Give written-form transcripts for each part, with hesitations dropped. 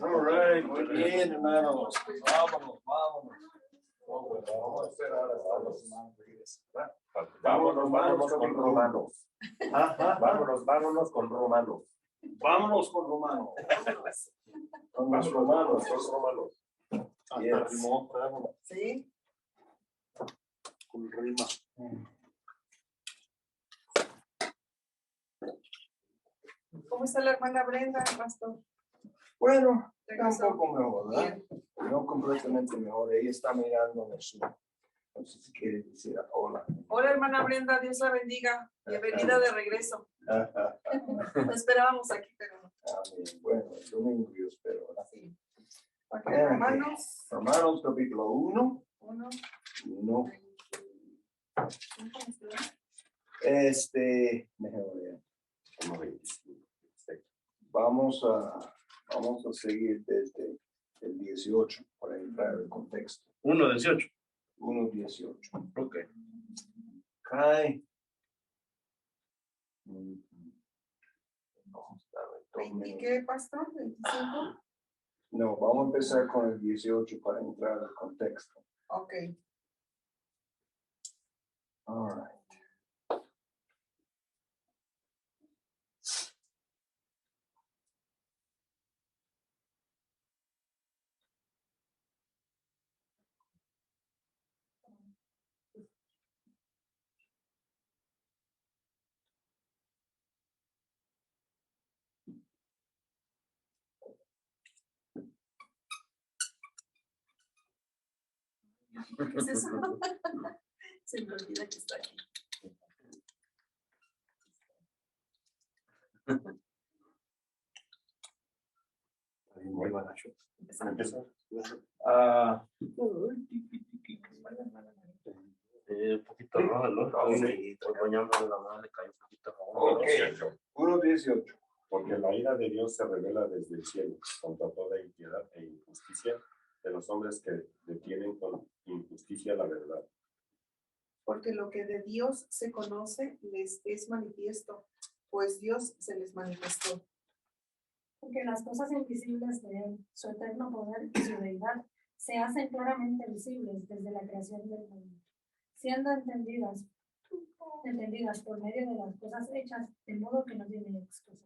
All right, muy bien, hermanos. Vámonos. Vamos a esperar hasta los hermanos regresen. Vámonos con Romanos. Vámonos con Romanos. Vámonos con Romanos. Con los romanos. Yes. Sí. Con rima. ¿Cómo está la hermana Brenda, pastor? Bueno, está un Regresó. poco mejor, ¿verdad? No completamente mejor. Ella está mirando en el sur. No sé si quiere decir hola. Hola, hermana Brenda, Dios la bendiga. Bienvenida de regreso. Lo esperábamos aquí, pero Amén. Bueno, el domingo yo espero, ¿verdad? sí. Ok, Romanos Romanos capítulo 1. 1. Mejor ver. Vamos a seguir desde el 18 para entrar en el contexto. 1:18. 1:18. Ok. Cae. 20, ¿qué, pastor? 25. No, vamos a empezar con el 18 para entrar al contexto. Ok. All right. ¿Qué es eso? Se me olvida que está aquí. Muy barato. Empezamos. Un poquito rojo, ¿no? Sí, estoy bañando la mano, le cae un poquito rojo. Ok, 1:18. Porque la ira de Dios se revela desde el cielo contra toda impiedad e injusticia de los hombres que detienen con injusticia la verdad. Porque lo que de Dios se conoce les es manifiesto, pues Dios se les manifestó. Porque las cosas invisibles de Él, su eterno poder y su deidad, se hacen claramente visibles desde la creación del mundo, siendo entendidas por medio de las cosas hechas, de modo que no tienen excusa.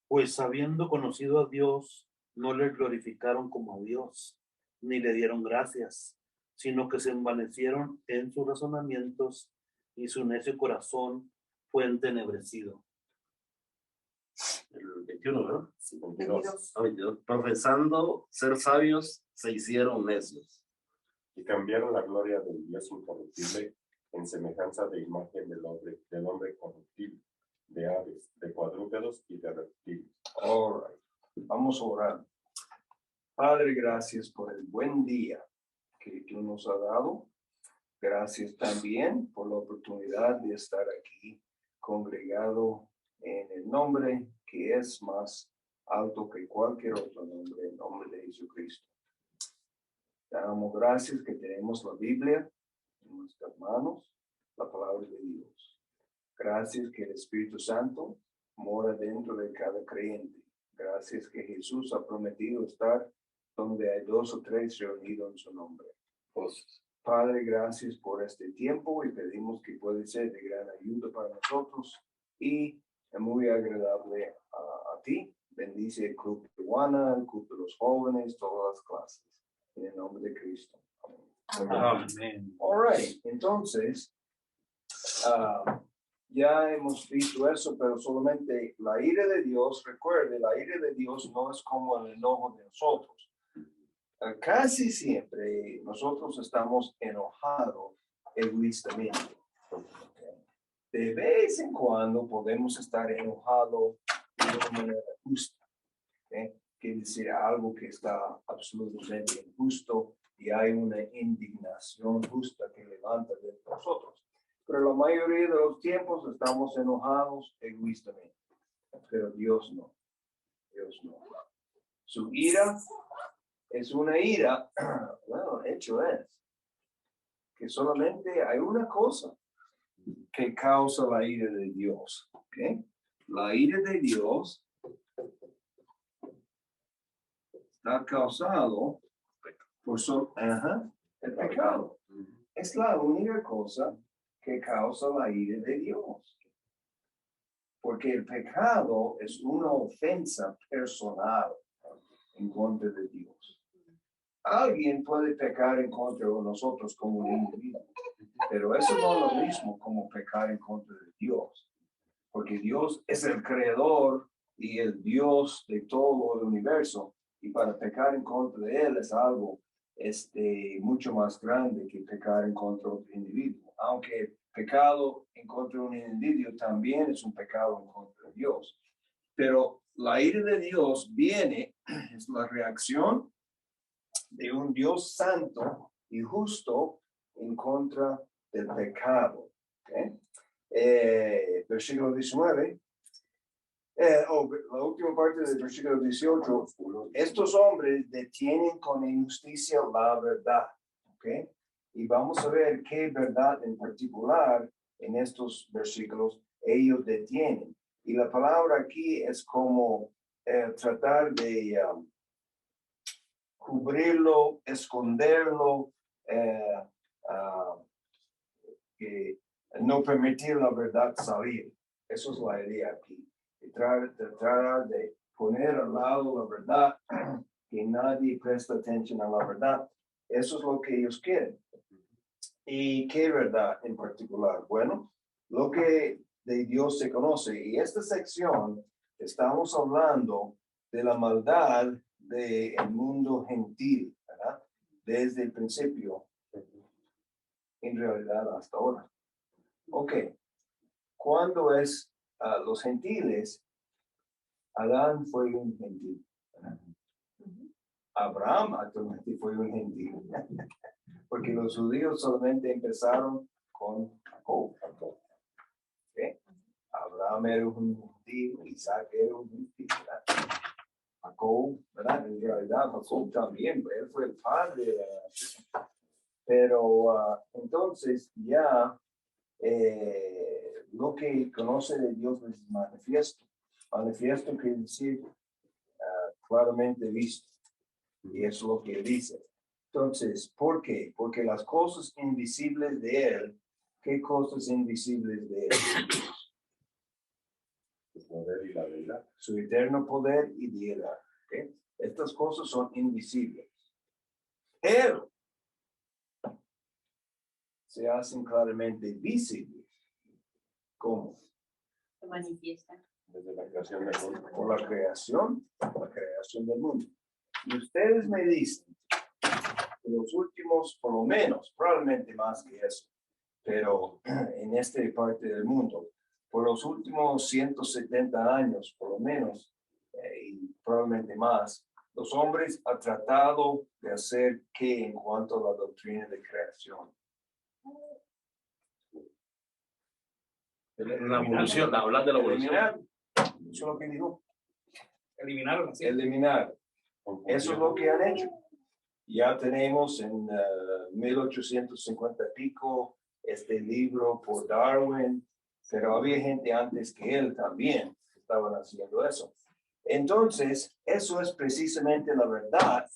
Pues habiendo conocido a Dios, no le glorificaron como a Dios, ni le dieron gracias, sino que se envanecieron en sus razonamientos y su necio corazón fue entenebrecido. El 21, ¿verdad? Sí, 22. 22. Profesando ser sabios, se hicieron necios. Y cambiaron la gloria del Dios incorruptible en semejanza de imagen del hombre corruptible, de aves, de cuadrúpedos y de reptiles. All right. Vamos a orar. Padre, gracias por el buen día que tú nos has dado. Gracias también por la oportunidad de estar aquí congregado en el nombre que es más alto que cualquier otro nombre, el nombre de Jesucristo. Te damos gracias que tenemos la Biblia en nuestras manos, la palabra de Dios. Gracias que el Espíritu Santo mora dentro de cada creyente. Gracias que Jesús ha prometido estar donde hay 2 o 3 reunidos en su nombre. Padre, gracias por este tiempo y pedimos que puede ser de gran ayuda para nosotros y es muy agradable a ti. Bendice el club de Juana, el club de los jóvenes, todas las clases. En el nombre de Cristo. Amén. Amén. All right. Entonces, ya hemos visto eso, pero solamente la ira de Dios, recuerde, la ira de Dios no es como el enojo de nosotros. Casi siempre nosotros estamos enojados egoístamente. De vez en cuando podemos estar enojados de una manera justa. Quiere decir algo que está absolutamente injusto y hay una indignación justa que levanta de nosotros. Pero la mayoría de los tiempos estamos enojados egoístamente. Pero Dios no. Dios no. Su ira es una ira, bueno, hecho es, que solamente hay una cosa que causa la ira de Dios. ¿Okay? La ira de Dios está causado por el pecado. Es la única cosa que causa la ira de Dios. Porque el pecado es una ofensa personal en contra de Dios. Alguien puede pecar en contra de nosotros como un individuo, pero eso no es lo mismo como pecar en contra de Dios. Porque Dios es el creador y el Dios de todo el universo. Y para pecar en contra de Él es algo mucho más grande que pecar en contra de otro individuo. Aunque pecado en contra de un individuo también es un pecado en contra de Dios. Pero la ira de Dios viene, es la reacción de un Dios santo y justo en contra del pecado. ¿Okay? Versículo 19. La última parte del versículo 18. Estos hombres detienen con injusticia la verdad. ¿Okay? Y vamos a ver qué verdad en particular en estos versículos ellos detienen. Y la palabra aquí es como tratar de cubrirlo, esconderlo, que no permitir la verdad salir. Eso es la idea aquí. Tratar de poner al lado la verdad, que nadie presta atención a la verdad. Eso es lo que ellos quieren. ¿Y qué verdad en particular? Bueno, lo que de Dios se conoce. Y esta sección estamos hablando de la maldad del mundo gentil, ¿verdad? Desde el principio, en realidad hasta ahora. Ok, ¿cuándo es los gentiles? Adán fue un gentil. ¿Verdad? Abraham actualmente fue un gentil. Porque los judíos solamente empezaron con Jacob. ¿Okay? Abraham era un gentil, Isaac era un gentil. Jacob, ¿verdad? En realidad Jacob también, él fue el padre. Pero entonces ya lo que conoce de Dios es manifiesto. Manifiesto quiere decir claramente visto. Y eso es lo que dice. Entonces, ¿por qué? Porque las cosas invisibles de Él, ¿qué cosas invisibles de Él? El poder y la verdad. Su eterno poder y deidad. ¿Okay? Estas cosas son invisibles. Pero se hacen claramente visibles. ¿Cómo? Se manifiesta. Desde la creación del mundo. Por la creación del mundo. Y ustedes me dicen, los últimos, por lo menos, probablemente más que eso, pero en esta parte del mundo, por los últimos 170 años, por lo menos, y probablemente más, los hombres han tratado de hacer qué en cuanto a la doctrina de creación. La evolución, hablar de la evolución. Eliminar. Eso es lo que dijo. Eliminarlo. ¿Sí? Eliminar. Eso es lo que han hecho. Ya tenemos en 1850 y pico este libro por Darwin, pero había gente antes que él también que estaban haciendo eso. Entonces, eso es precisamente la verdad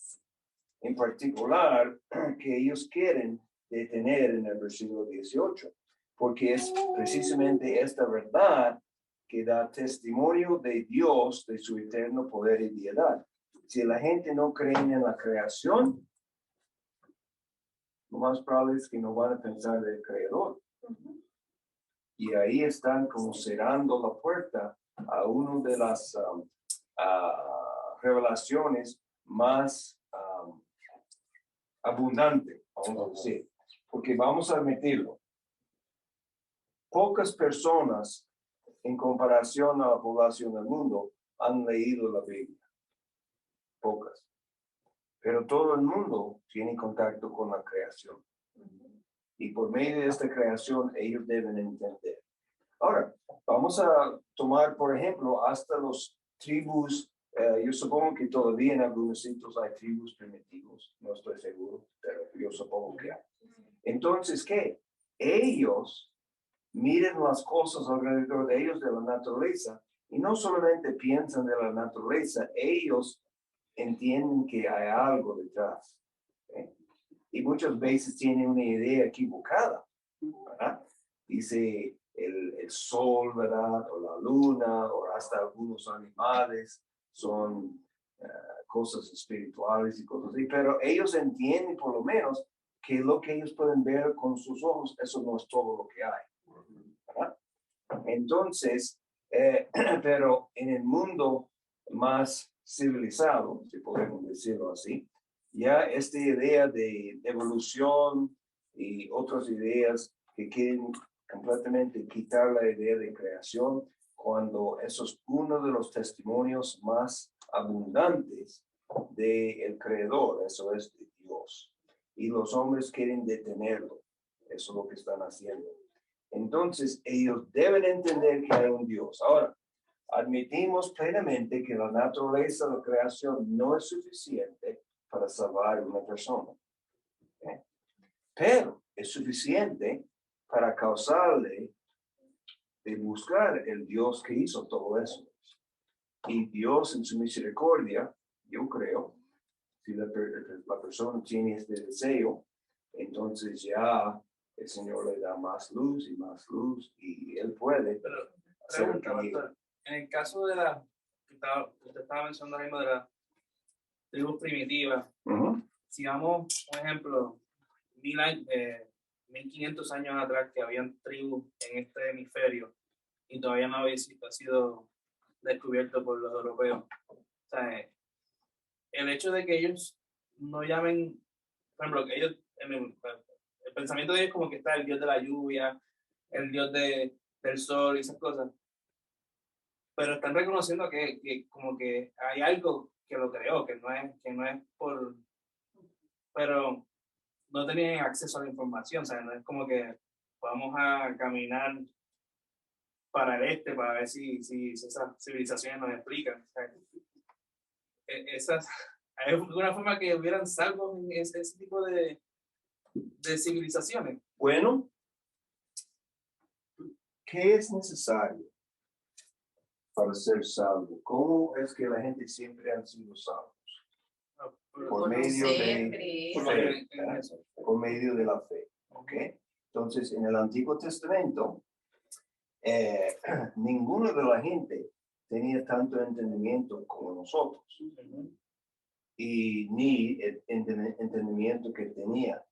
en particular que ellos quieren detener en el versículo 18, porque es precisamente esta verdad que da testimonio de Dios, de su eterno poder y deidad. Si la gente no cree en la creación, lo más probable es que no van a pensar del creador. Y ahí están como cerrando la puerta a una de las revelaciones más abundantes, vamos a decir. Porque vamos a admitirlo. Pocas personas en comparación a la población del mundo han leído la Biblia. Pocas. Pero todo el mundo tiene contacto con la creación. Y por medio de esta creación, ellos deben entender. Ahora, vamos a tomar, por ejemplo, hasta los tribus. Yo supongo que todavía en algunos sitios hay tribus primitivos. No estoy seguro, pero yo supongo que hay. Entonces, ¿qué? Ellos miren las cosas alrededor de ellos de la naturaleza y no solamente piensan de la naturaleza, ellos entienden que hay algo detrás. ¿Okay? Y muchas veces tienen una idea equivocada, ¿verdad? Dice el sol, ¿verdad? O la luna, o hasta algunos animales son cosas espirituales y cosas así, pero ellos entienden por lo menos que lo que ellos pueden ver con sus ojos, eso no es todo lo que hay, ¿verdad? Entonces, pero en el mundo más civilizado, si podemos decirlo así, ya esta idea de evolución y otras ideas que quieren completamente quitar la idea de creación, cuando eso es uno de los testimonios más abundantes del creador, eso es de Dios. Y los hombres quieren detenerlo, eso es lo que están haciendo. Entonces, ellos deben entender que hay un Dios. Ahora, admitimos plenamente que la naturaleza de la creación no es suficiente para salvar a una persona. ¿Okay? Pero es suficiente para causarle de buscar el Dios que hizo todo eso. Y Dios en su misericordia, yo creo, si la persona tiene este deseo, entonces ya el Señor le da más luz y él puede. Pero, hacer pregunta, pastor, en el caso de usted estaba mencionando ahora mismo de la tribus primitivas, si vamos, por ejemplo, 1500 años atrás que habían tribus en este hemisferio y todavía no había sido descubierto por los europeos. O sea, el hecho de que ellos no llamen, por ejemplo, que ellos, el pensamiento de ellos como que está el dios de la lluvia, el dios del sol y esas cosas, pero están reconociendo que como que hay algo que lo creó, que no es por, pero no tenían acceso a la información, o sea, no es como que vamos a caminar para el este para ver si esas civilizaciones nos explican. O sea, ¿hay alguna forma que hubieran salvos en ese tipo de civilizaciones? Bueno, ¿qué es necesario para ser salvo? ¿Cómo es que la gente siempre han sido salvos? Por medio de la fe. ¿Ok? Entonces, en el Antiguo Testamento, ninguna de la gente tenía tanto entendimiento como nosotros. Y ni el entendimiento que tenía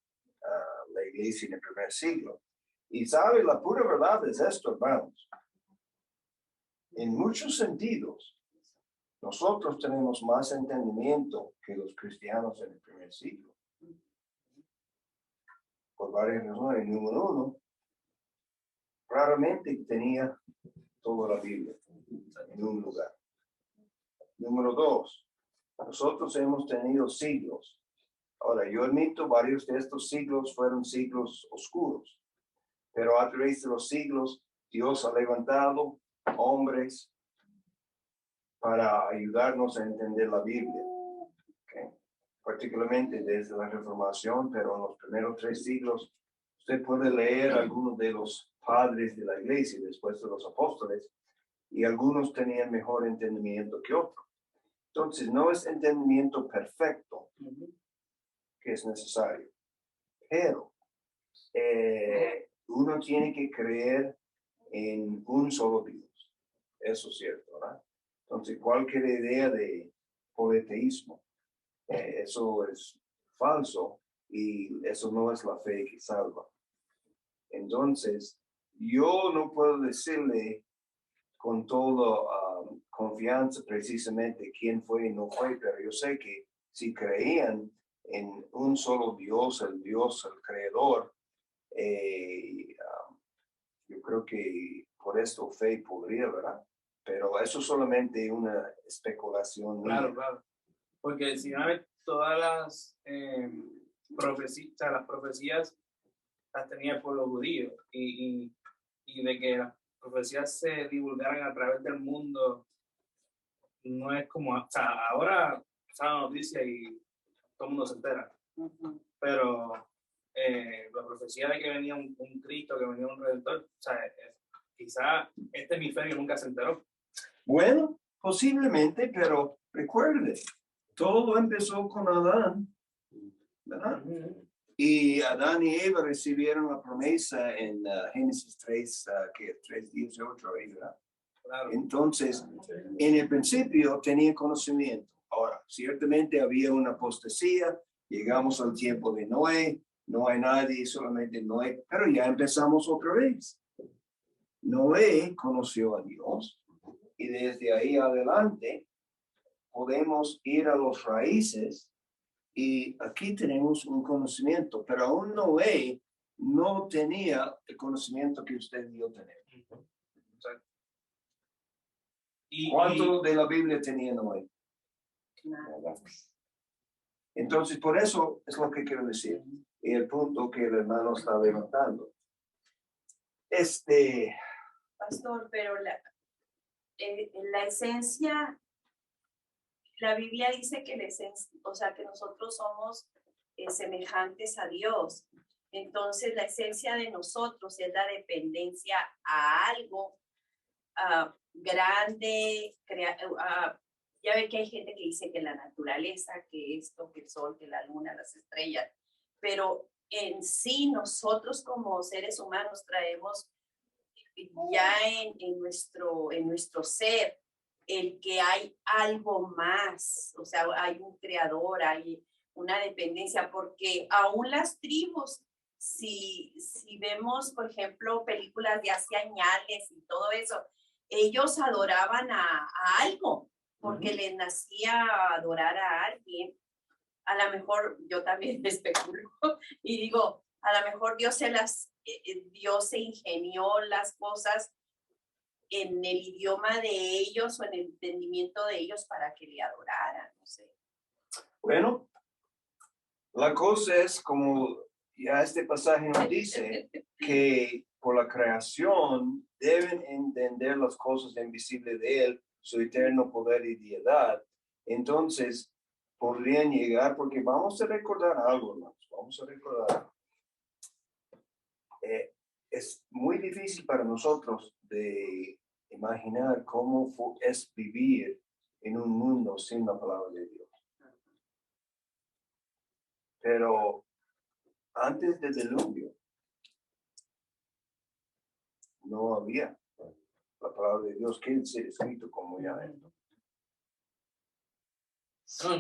la iglesia en el primer siglo. Y sabe, la pura verdad es esto, hermanos. En muchos sentidos, nosotros tenemos más entendimiento que los cristianos en el primer siglo. Por varias razones. Número uno, raramente tenía toda la Biblia en un lugar. Número dos, nosotros hemos tenido siglos. Ahora, yo admito, varios de estos siglos fueron siglos oscuros, pero a través de los siglos, Dios ha levantado hombres para ayudarnos a entender la Biblia. ¿Okay? Particularmente desde la Reformación, pero en los primeros 3 siglos, usted puede leer algunos de los padres de la iglesia después de los apóstoles, y algunos tenían mejor entendimiento que otros. Entonces, no es entendimiento perfecto que es necesario, pero uno tiene que creer en un solo Dios. Eso es cierto, ¿verdad? Entonces, cualquier idea de politeísmo, eso es falso y eso no es la fe que salva. Entonces, yo no puedo decirle con toda confianza precisamente quién fue y no fue, pero yo sé que si creían en un solo Dios, el creador, yo creo que por esto fe podría, ¿verdad? Pero eso es solamente una especulación. Claro, claro. Porque si no ves todas las profecías, o sea, las profecías las tenía el pueblo judío y de que las profecías se divulgaran a través del mundo no es como, o sea, ahora sale la noticia y todo el mundo se entera. Pero la profecía de que venía un Cristo, que venía un Redentor, o sea, quizá este hemisferio nunca se enteró. Bueno, posiblemente, pero recuerde, Todo empezó con Adán, ¿verdad? Y Adán y Eva recibieron la promesa en Génesis 3, que 3:18, ¿verdad? Claro. Entonces, en el principio tenía conocimiento. Ahora, ciertamente había una apostasía. Llegamos al tiempo de Noé. No hay nadie, solamente Noé. Pero ya empezamos otra vez. Noé conoció a Dios. Y desde ahí adelante podemos ir a los raíces. Y aquí tenemos un conocimiento. Pero aún Noé no tenía el conocimiento que usted y yo tenemos. ¿Cuánto de la Biblia tenía Noé? Nada. Entonces, por eso es lo que quiero decir. Y el punto que el hermano está levantando. Pastor, pero la esencia, la Biblia dice que la esencia, o sea, que nosotros somos semejantes a Dios. Entonces, la esencia de nosotros es la dependencia a algo grande, ya ve que hay gente que dice que la naturaleza, que esto, que el sol, que la luna, las estrellas, pero en sí nosotros como seres humanos traemos ya en nuestro ser el que hay algo más, o sea, hay un creador, hay una dependencia, porque aún las tribus, si vemos, por ejemplo, películas de hace años y todo eso, ellos adoraban a algo, porque les nacía adorar a alguien. A lo mejor yo también especulo y digo, a lo mejor Dios se ingenió las cosas en el idioma de ellos o en el entendimiento de ellos para que le adoraran, no sé. Bueno, la cosa es como ya este pasaje nos dice que por la creación deben entender las cosas invisibles de Él, su eterno poder y deidad. Entonces, podrían llegar, porque vamos a recordar algo, hermanos, vamos a recordar. Es muy difícil para nosotros de imaginar cómo es vivir en un mundo sin la palabra de Dios. Pero antes del diluvio, no había la palabra de Dios que ser escrito como ya es.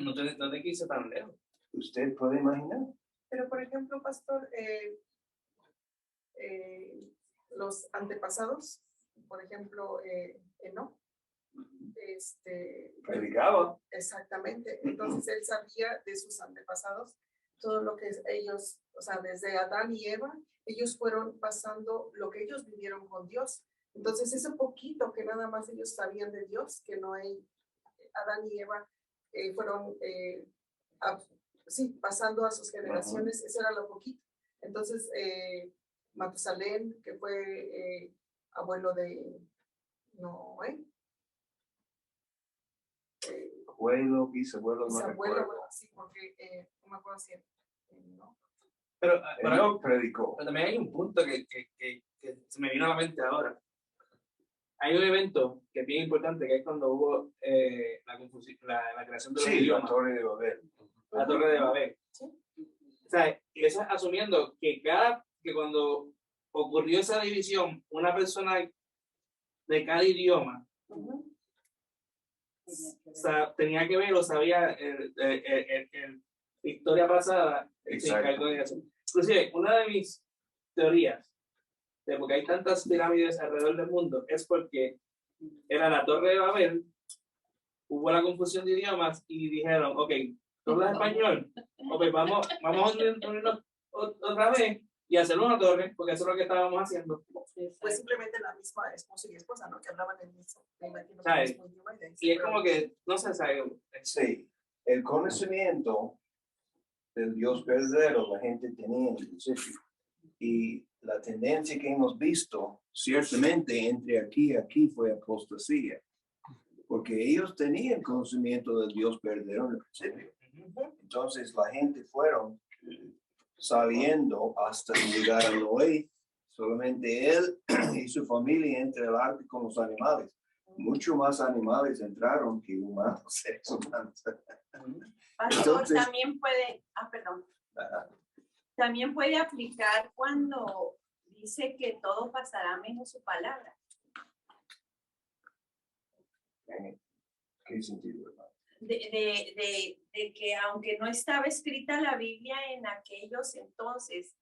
No te quise tan lejos. Usted puede imaginar. Pero, por ejemplo, pastor, los antepasados, por ejemplo, Enoc, Predicaba. exactamente. Entonces él sabía de sus antepasados todo lo que ellos, o sea, desde Adán y Eva, ellos fueron pasando lo que ellos vivieron con Dios. Entonces ese poquito que nada más ellos sabían de Dios, que no hay, Adán y Eva fueron, sí, pasando a sus generaciones, eso era lo poquito. Entonces, Matusalén, que fue abuelo de Noé. Abuelo, bisabuelo, no recuerdo. Bueno, sí, porque no me acuerdo si no. Pero No predicó. Pero también hay un punto que se me vino a la mente ahora. Hay un evento que es bien importante, que es cuando hubo la creación de los idiomas. La Torre de Babel. La Torre de Babel. ¿Sí? O sea, y eso es asumiendo que cuando ocurrió esa división, una persona de cada idioma tenía que ver o sabía la historia pasada y se encargó de eso. Inclusive, una de mis teorías de por qué hay tantas pirámides alrededor del mundo es porque era la Torre de Babel, hubo la confusión de idiomas y dijeron, ok, ¿tú hablas español? Ok, vamos a unirnos otra vez y hacer una torre, porque eso es lo que estábamos haciendo. Pues simplemente la misma esposo y esposa, ¿no? Que hablaban el mismo, me imagino, ¿sabes? El mismo idioma. Y es como que, no sé, ¿sabes? Sí, el conocimiento del Dios verdadero la gente tenía en el principio. Y la tendencia que hemos visto, ciertamente entre aquí y aquí fue apostasía. Porque ellos tenían conocimiento del Dios verdadero en el principio. Entonces la gente fueron saliendo hasta llegar a Noé. Solamente él y su familia entre el arca con los animales. Mucho más animales entraron que humanos, seres humanos. Pastor, Entonces- también puede, perdón, Ajá. también puede aplicar cuando dice que todo pasará menos su palabra. ¿En qué sentido, hermano? De que aunque no estaba escrita la Biblia en aquellos entonces,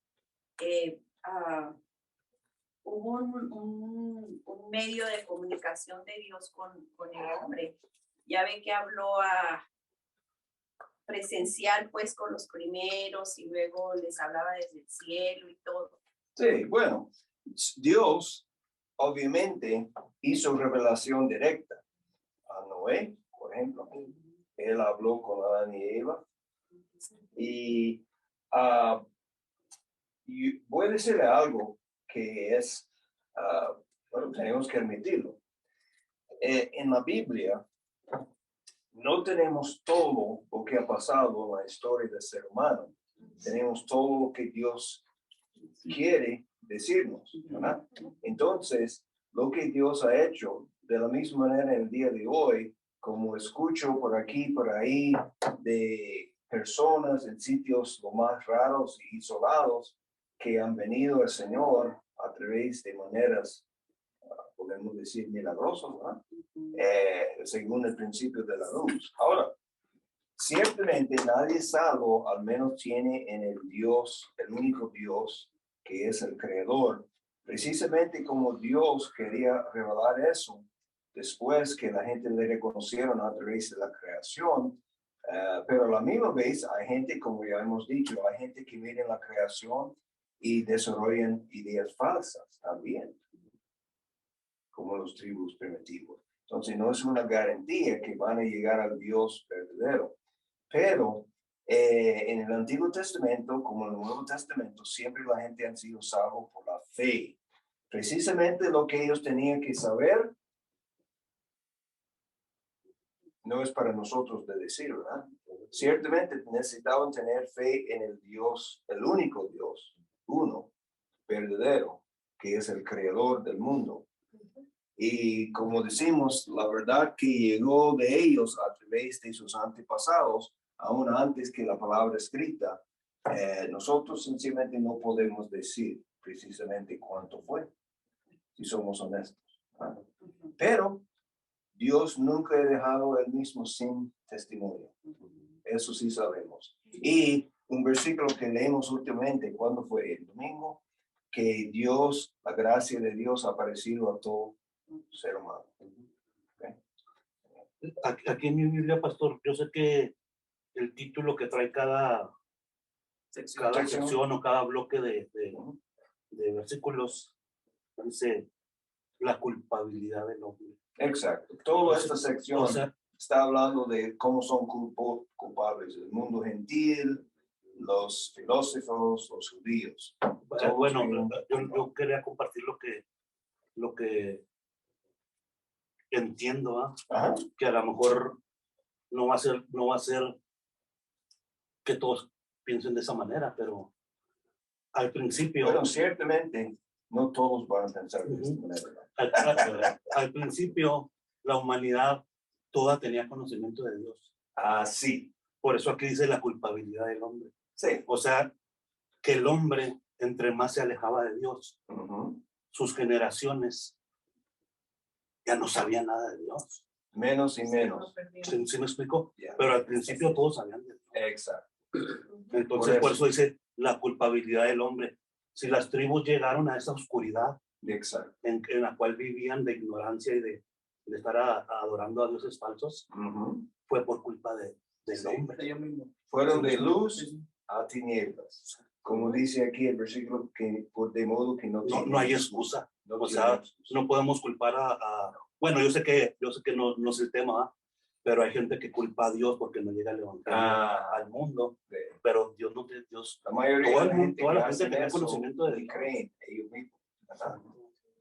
hubo un medio de comunicación de Dios con el hombre. Ya ve que habló a presencial pues con los primeros y luego les hablaba desde el cielo y todo. Sí, bueno, Dios obviamente hizo revelación directa a Noé, por ejemplo. Él habló con Adán y Eva y voy a decirle algo que es, bueno, tenemos que admitirlo. En la Biblia no tenemos todo lo que ha pasado en la historia del ser humano. Tenemos todo lo que Dios quiere decirnos, ¿verdad? Entonces, lo que Dios ha hecho, de la misma manera en el día de hoy, como escucho por aquí, por ahí, de personas en sitios lo más raros y isolados que han venido al Señor a través de maneras, podemos decir, milagrosas, ¿verdad? Según el principio de la luz. Ahora, ciertamente nadie salvo, al menos tiene en el Dios, el único Dios, que es el creador. Precisamente como Dios quería revelar eso, después que la gente le reconocieron a través de la creación, pero a la misma vez hay gente, como ya hemos dicho, hay gente que mira la creación y desarrollan ideas falsas también, como los tribus primitivos. Entonces no es una garantía que van a llegar al Dios verdadero. Pero en el Antiguo Testamento, como en el Nuevo Testamento, siempre la gente ha sido salvo por la fe. Precisamente lo que ellos tenían que saber no es para nosotros de decir, ¿verdad? Ciertamente necesitaban tener fe en el Dios, el único Dios, uno, verdadero, que es el creador del mundo. Y como decimos, la verdad que llegó de ellos a través de sus antepasados, aún antes que la palabra escrita, nosotros sencillamente no podemos decir precisamente cuánto fue, si somos honestos. ¿Ah? Pero Dios nunca ha dejado el mismo sin testimonio. Eso sí sabemos. Y un versículo que leemos últimamente, ¿cuándo fue? El domingo, que Dios, la gracia de Dios ha aparecido a todo ser humano. ¿Okay? Aquí en mi Biblia, pastor, yo sé que el título que trae cada sección o cada bloque de versículos dice la culpabilidad del hombre. Exacto. Toda esta sección O sea, está hablando de cómo son culpables el mundo gentil, los filósofos, los judíos. bueno, yo quería compartir lo que entiendo, ¿ah? Ajá. Que a lo mejor no va a ser que todos piensen de esa manera, pero al principio, Bueno, ciertamente no todos van a pensar de esta manera. al principio la humanidad toda tenía conocimiento de Dios. Sí. Por eso aquí dice la culpabilidad del hombre. Sí. O sea, que el hombre, entre más se alejaba de Dios, sus generaciones ya no sabían nada de Dios. Menos y menos. ¿Sí me explico? Yeah. Pero al principio todos sabían de Dios. Exacto. Entonces, por eso dice la culpabilidad del hombre. Si las tribus llegaron a esa oscuridad Exacto. en la cual vivían de ignorancia y de estar adorando a dioses falsos, fue por culpa del hombre. Fueron de luz a tinieblas. Como dice aquí el versículo, que de modo que no hay excusa. No O sea, no podemos culpar bueno, yo sé que no es el tema, pero hay gente que culpa a Dios porque no llega el evangelio al mundo. Pero Dios no tiene Dios. La mayoría toda de la gente la que gente hace tenía eso conocimiento de y Dios. creen ellos mismos. ¿Verdad?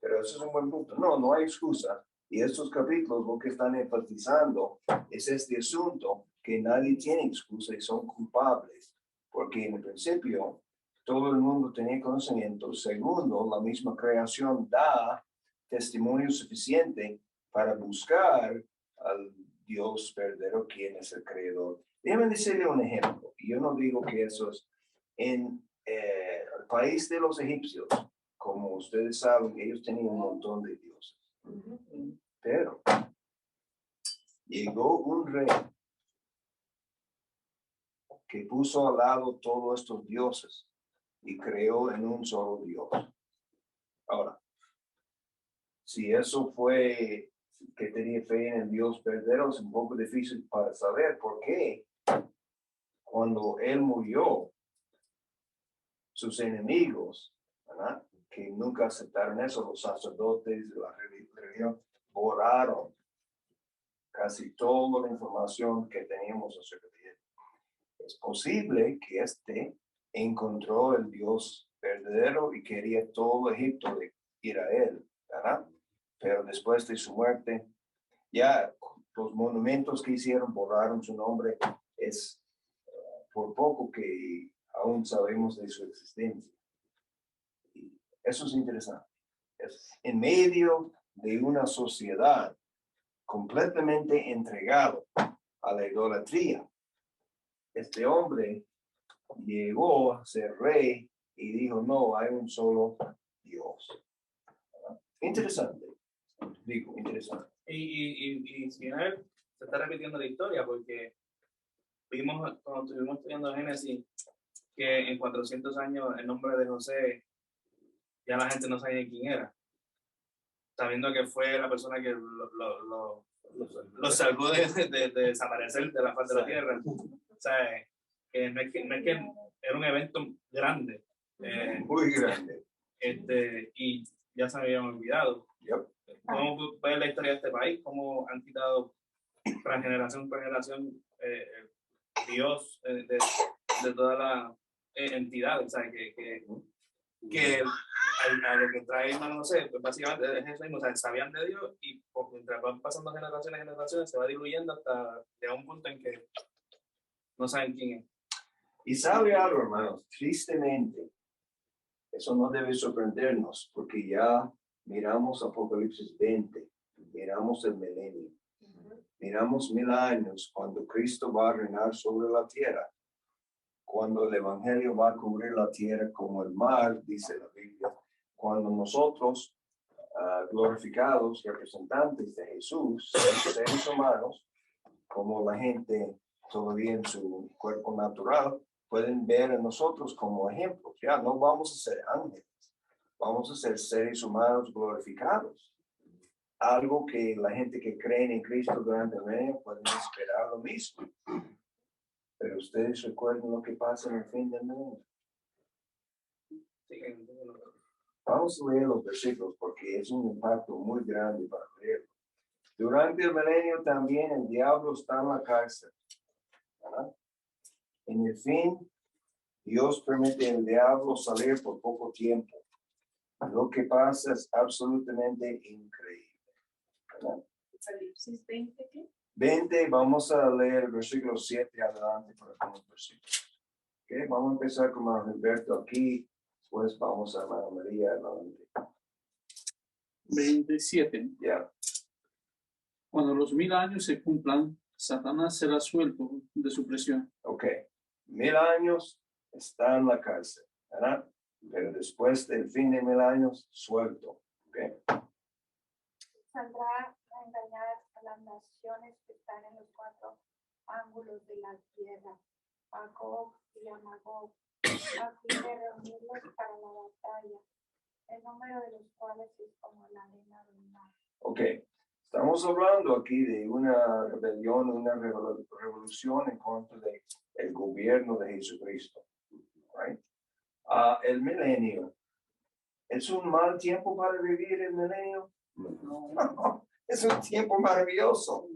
Pero eso es un buen punto. No hay excusa. Y estos capítulos lo que están enfatizando es este asunto que nadie tiene excusa y son culpables. Porque en el principio todo el mundo tenía conocimiento. Segundo, la misma creación da testimonio suficiente para buscar al Dios verdadero, quien es el creador. Déjame decirle un ejemplo. Yo no digo que eso es en el país de los egipcios. Como ustedes saben, ellos tenían un montón de dioses. Pero llegó un rey que puso al lado todos estos dioses y creó en un solo Dios. Ahora, si eso fue que tenía fe en el Dios verdadero, es un poco difícil para saber por qué cuando él murió, sus enemigos, ¿verdad?, que nunca aceptaron eso, los sacerdotes de la religión, borraron casi toda la información que teníamos acerca de él. Es posible que este encontró el Dios verdadero y quería todo Egipto de ir a él, ¿verdad? Pero después de su muerte, ya los monumentos que hicieron borraron su nombre. Es por poco que aún sabemos de su existencia. Y eso es interesante. Es en medio de una sociedad completamente entregado a la idolatría, este hombre llegó a ser rey y dijo, no, hay un solo Dios. Interesante. Digo, interesante. Y si él se está repitiendo la historia, porque vimos cuando estuvimos estudiando Génesis que en 400 años el nombre de José ya la gente no sabía quién era, sabiendo que fue la persona que lo salvó de desaparecer de la faz de la tierra. O sea, que no es que era un evento grande. Muy grande. Y ya se habían olvidado. Yep. ¿Cómo ves la historia de este país? ¿Cómo han quitado tras generación Dios de toda la entidad? O sea, que a lo que trae, hermano, no sé, pues básicamente es eso mismo, o sea, sabían de Dios y mientras van pasando generaciones, se va diluyendo hasta llegar a un punto en que no saben quién es. Y sabe algo, hermanos, tristemente, eso no debe sorprendernos, porque ya miramos Apocalipsis 20, miramos el milenio, miramos 1000 años cuando Cristo va a reinar sobre la tierra, cuando el Evangelio va a cubrir la tierra como el mar, dice la Biblia, cuando nosotros, glorificados, representantes de Jesús, seres humanos, como la gente todavía en su cuerpo natural, pueden ver a nosotros como ejemplos. Ya no vamos a ser ángeles, vamos a ser seres humanos glorificados. Algo que la gente que cree en Cristo durante el año pueden esperar lo mismo. Pero ustedes recuerdan lo que pasa en el fin del mundo. Vamos a leer los versículos porque es un impacto muy grande para leerlo. Durante el milenio también el diablo está en la cárcel, ¿verdad? En el fin, Dios permite al diablo salir por poco tiempo. Lo que pasa es absolutamente increíble, ¿verdad? Apocalipsis 20, ¿qué? 20, vamos a leer el versículo 7 adelante para algunos versículos. Okay, vamos a empezar con Alberto aquí, después vamos a Hermana María adelante. 27. Ya. Cuando los 1000 años se cumplan, Satanás será suelto de su prisión. Ok, 1000 años está en la cárcel, ¿verdad? Pero después del fin de 1000 años, suelto. Okay. Saldrá a engañar a las naciones que están en los 4 ángulos de la tierra, a Gog y a Magog, a fin de reunirlos para la batalla, el número de los cuales es como la arena del mar. Ok, estamos hablando aquí de una rebelión, una revolución en contra del gobierno de Jesucristo. Right? El milenio. ¿Es un mal tiempo para vivir el milenio? No, es un tiempo maravilloso.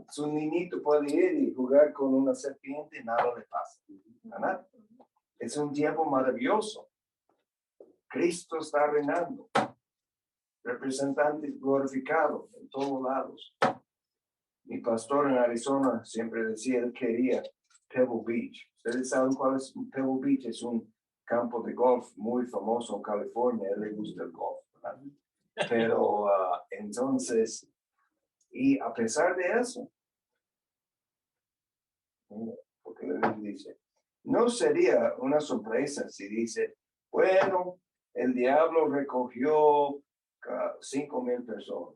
Su niñito puede ir y jugar con una serpiente y nada le pasa, ¿verdad? Es un tiempo maravilloso. Cristo está reinando. Representantes glorificados en todos lados. Mi pastor en Arizona siempre decía que quería Pebble Beach. ¿Ustedes saben cuál es Pebble Beach? Es un campo de golf muy famoso en California. A él le gusta el golf, ¿verdad? Pero entonces, y a pesar de eso, Porque la Biblia dice, no sería una sorpresa si dice, bueno, el diablo recogió 5,000 personas,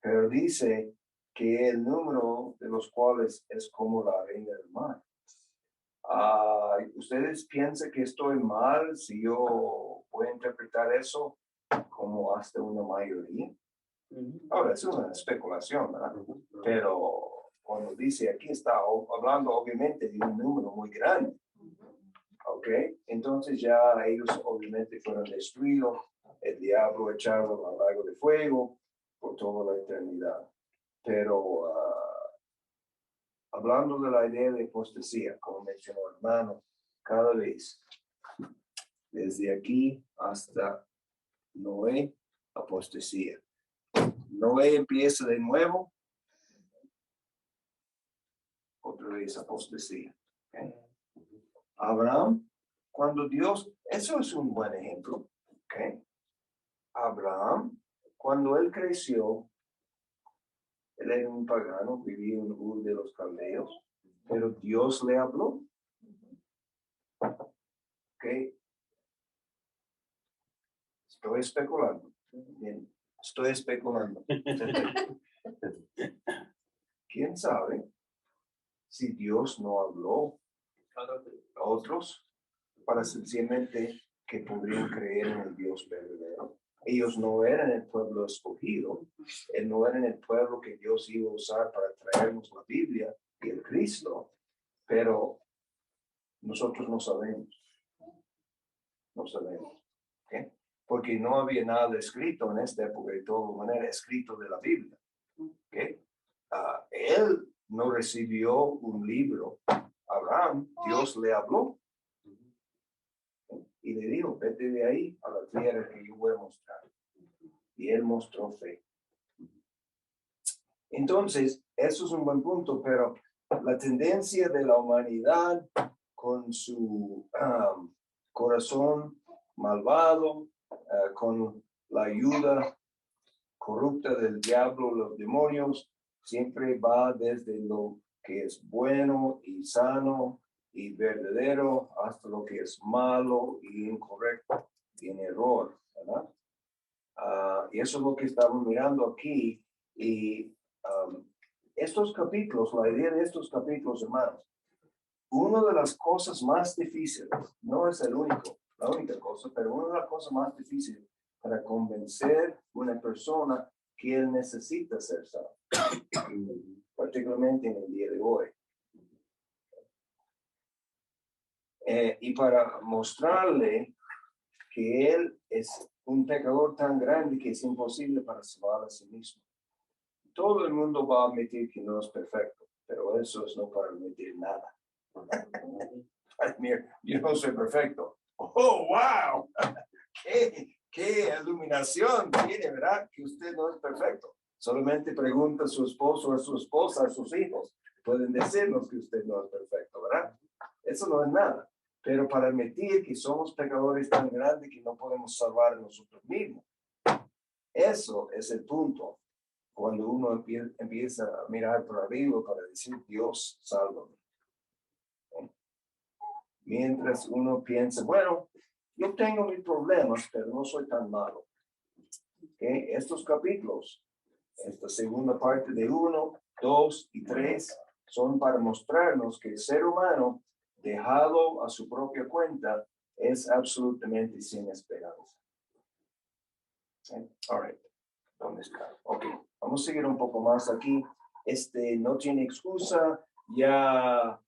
pero dice que el número de los cuales es como la arena del mar. ¿Ustedes piensan que estoy mal si yo voy a interpretar eso como hasta una mayoría? Ahora, es una especulación, ¿verdad? Pero cuando dice aquí está hablando obviamente de un número muy grande. ¿Ok? Entonces ya ellos obviamente fueron destruidos, el diablo echado al lago de fuego por toda la eternidad. Pero hablando de la idea de apostasía, como mencionó el hermano, cada vez, desde aquí hasta Noé, apostasía. Noé empieza de nuevo, otra vez apostasía. ¿Okay? Abraham, cuando Dios, eso es un buen ejemplo. ¿Okay? Abraham, cuando él creció, él era un pagano, vivía en Ur de los Caldeos, pero Dios le habló. ¿Okay? Estoy especulando. Bien, estoy especulando. ¿Quién sabe si Dios no habló a otros para sencillamente que pudieran creer en el Dios verdadero? Ellos no eran el pueblo escogido, no eran el pueblo que Dios iba a usar para traernos la Biblia y el Cristo, pero nosotros no sabemos. No sabemos. ¿Okay? Porque no había nada escrito en esta época, de todas maneras, escrito de la Biblia. ¿Okay? Él no recibió un libro. Abraham, Dios le habló. Y le dijo, vete de ahí a la tierra que yo voy a mostrar. Y él mostró fe. Entonces, eso es un buen punto, pero la tendencia de la humanidad con su corazón malvado, con la ayuda corrupta del diablo, los demonios, siempre va desde lo que es bueno y sano y verdadero hasta lo que es malo y incorrecto y en error, ¿verdad? Y eso es lo que estamos mirando aquí. Y estos capítulos, la idea de estos capítulos, hermanos, una de las cosas más difíciles, no es la única cosa, pero una de las cosas más difíciles para convencer a una persona que él necesita ser salvo, particularmente en el día de hoy. Y para mostrarle que él es un pecador tan grande que es imposible para salvar a sí mismo. Todo el mundo va a admitir que no es perfecto, pero eso es no para admitir nada. Yo no soy perfecto. ¡Oh, wow! ¡Qué iluminación tiene, verdad! Que usted no es perfecto. Solamente pregunta a su esposo, a su esposa, a sus hijos. Pueden decirnos que usted no es perfecto, ¿verdad? Eso no es nada. Pero para admitir que somos pecadores tan grandes que no podemos salvar a nosotros mismos. Eso es el punto. Cuando uno empieza a mirar por arriba para decir, Dios, sálvame. Mientras uno piensa, bueno, yo tengo mis problemas, pero no soy tan malo. ¿Okay? Estos capítulos, esta segunda parte de 1, 2 y 3, son para mostrarnos que el ser humano, dejado a su propia cuenta, es absolutamente sin esperanza. Okay? All right. ¿Dónde está? Ok, vamos a seguir un poco más aquí. No tiene excusa, ya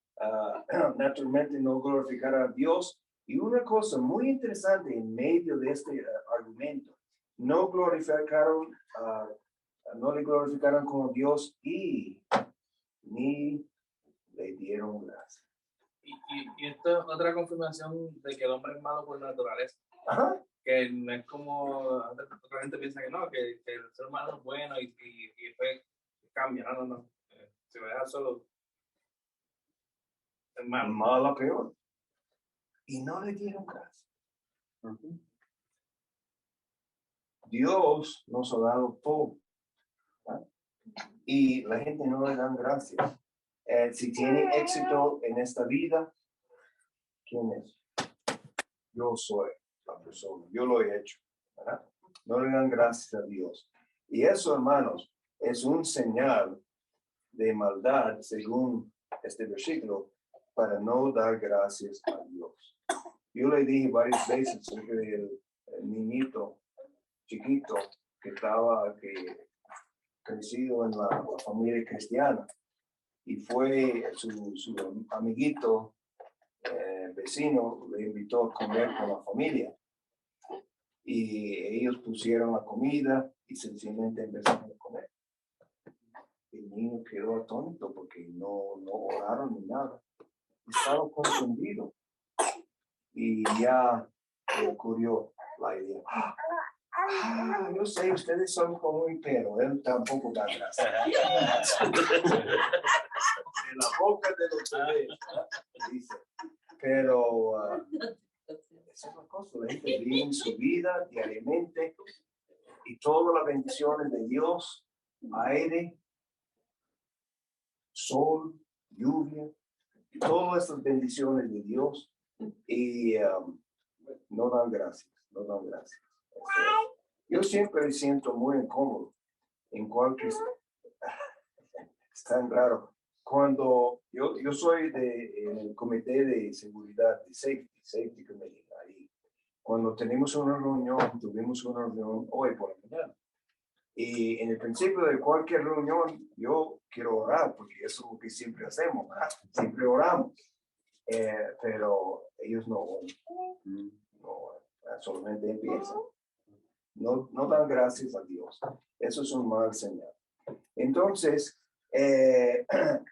naturalmente no glorificar a Dios. Y una cosa muy interesante en medio de este argumento, no le glorificaron como Dios y ni le dieron gracias. Y esto es otra confirmación de que el hombre es malo por naturaleza. Ajá. Que no es como otra gente piensa que no, que el ser humano es bueno y después cambia. No. Se me deja solo. Es malo. Mala peor. Y no le dieron gracias. Dios nos ha dado todo. ¿Verdad? Y la gente no le dan gracias. Si tiene éxito en esta vida, ¿quién es? Yo soy la persona, yo lo he hecho, ¿verdad? No le dan gracias a Dios. Y eso, hermanos, es un señal de maldad, según este versículo, para no dar gracias a Dios. Yo le dije varias veces sobre el niñito chiquito que crecido en la familia cristiana, y fue su amiguito vecino le invitó a comer con la familia, y ellos pusieron la comida y sencillamente empezaron a comer. El niño quedó atónito porque no oraron ni nada. Estaba confundido. Y ya le ocurrió la idea. Yo sé, ustedes son como un perro, él tampoco da gracias. De la boca de los bebés, dice. Pero esa es la cosa, la gente vive en su vida diariamente y todas las bendiciones de Dios, aire, sol, lluvia, todas estas bendiciones de Dios, y no dan gracias, no dan gracias. Yo siempre me siento muy incómodo en cualquier... Es tan raro. Cuando yo soy en el comité de seguridad, de safety committee, ahí. Cuando tuvimos una reunión hoy por la mañana. Y en el principio de cualquier reunión, yo quiero orar, porque eso es lo que siempre hacemos, ¿verdad? Siempre oramos. Pero ellos no, solamente empiezan. No dan gracias a Dios. Eso es un mal señal. Entonces,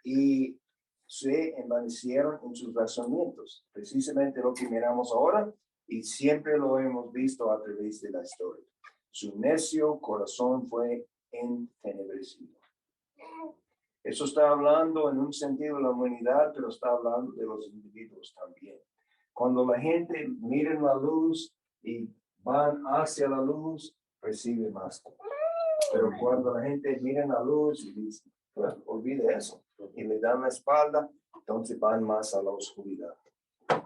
y se envanecieron en sus razonamientos. Precisamente lo que miramos ahora, y siempre lo hemos visto a través de la historia. Su necio corazón fue entenebrecido. Eso está hablando en un sentido de la humanidad, pero está hablando de los individuos también. Cuando la gente mira la luz y van hacia la luz, recibe más. Pero cuando la gente mira la luz y dice, pues, olvide eso, y le dan la espalda, entonces van más a la oscuridad.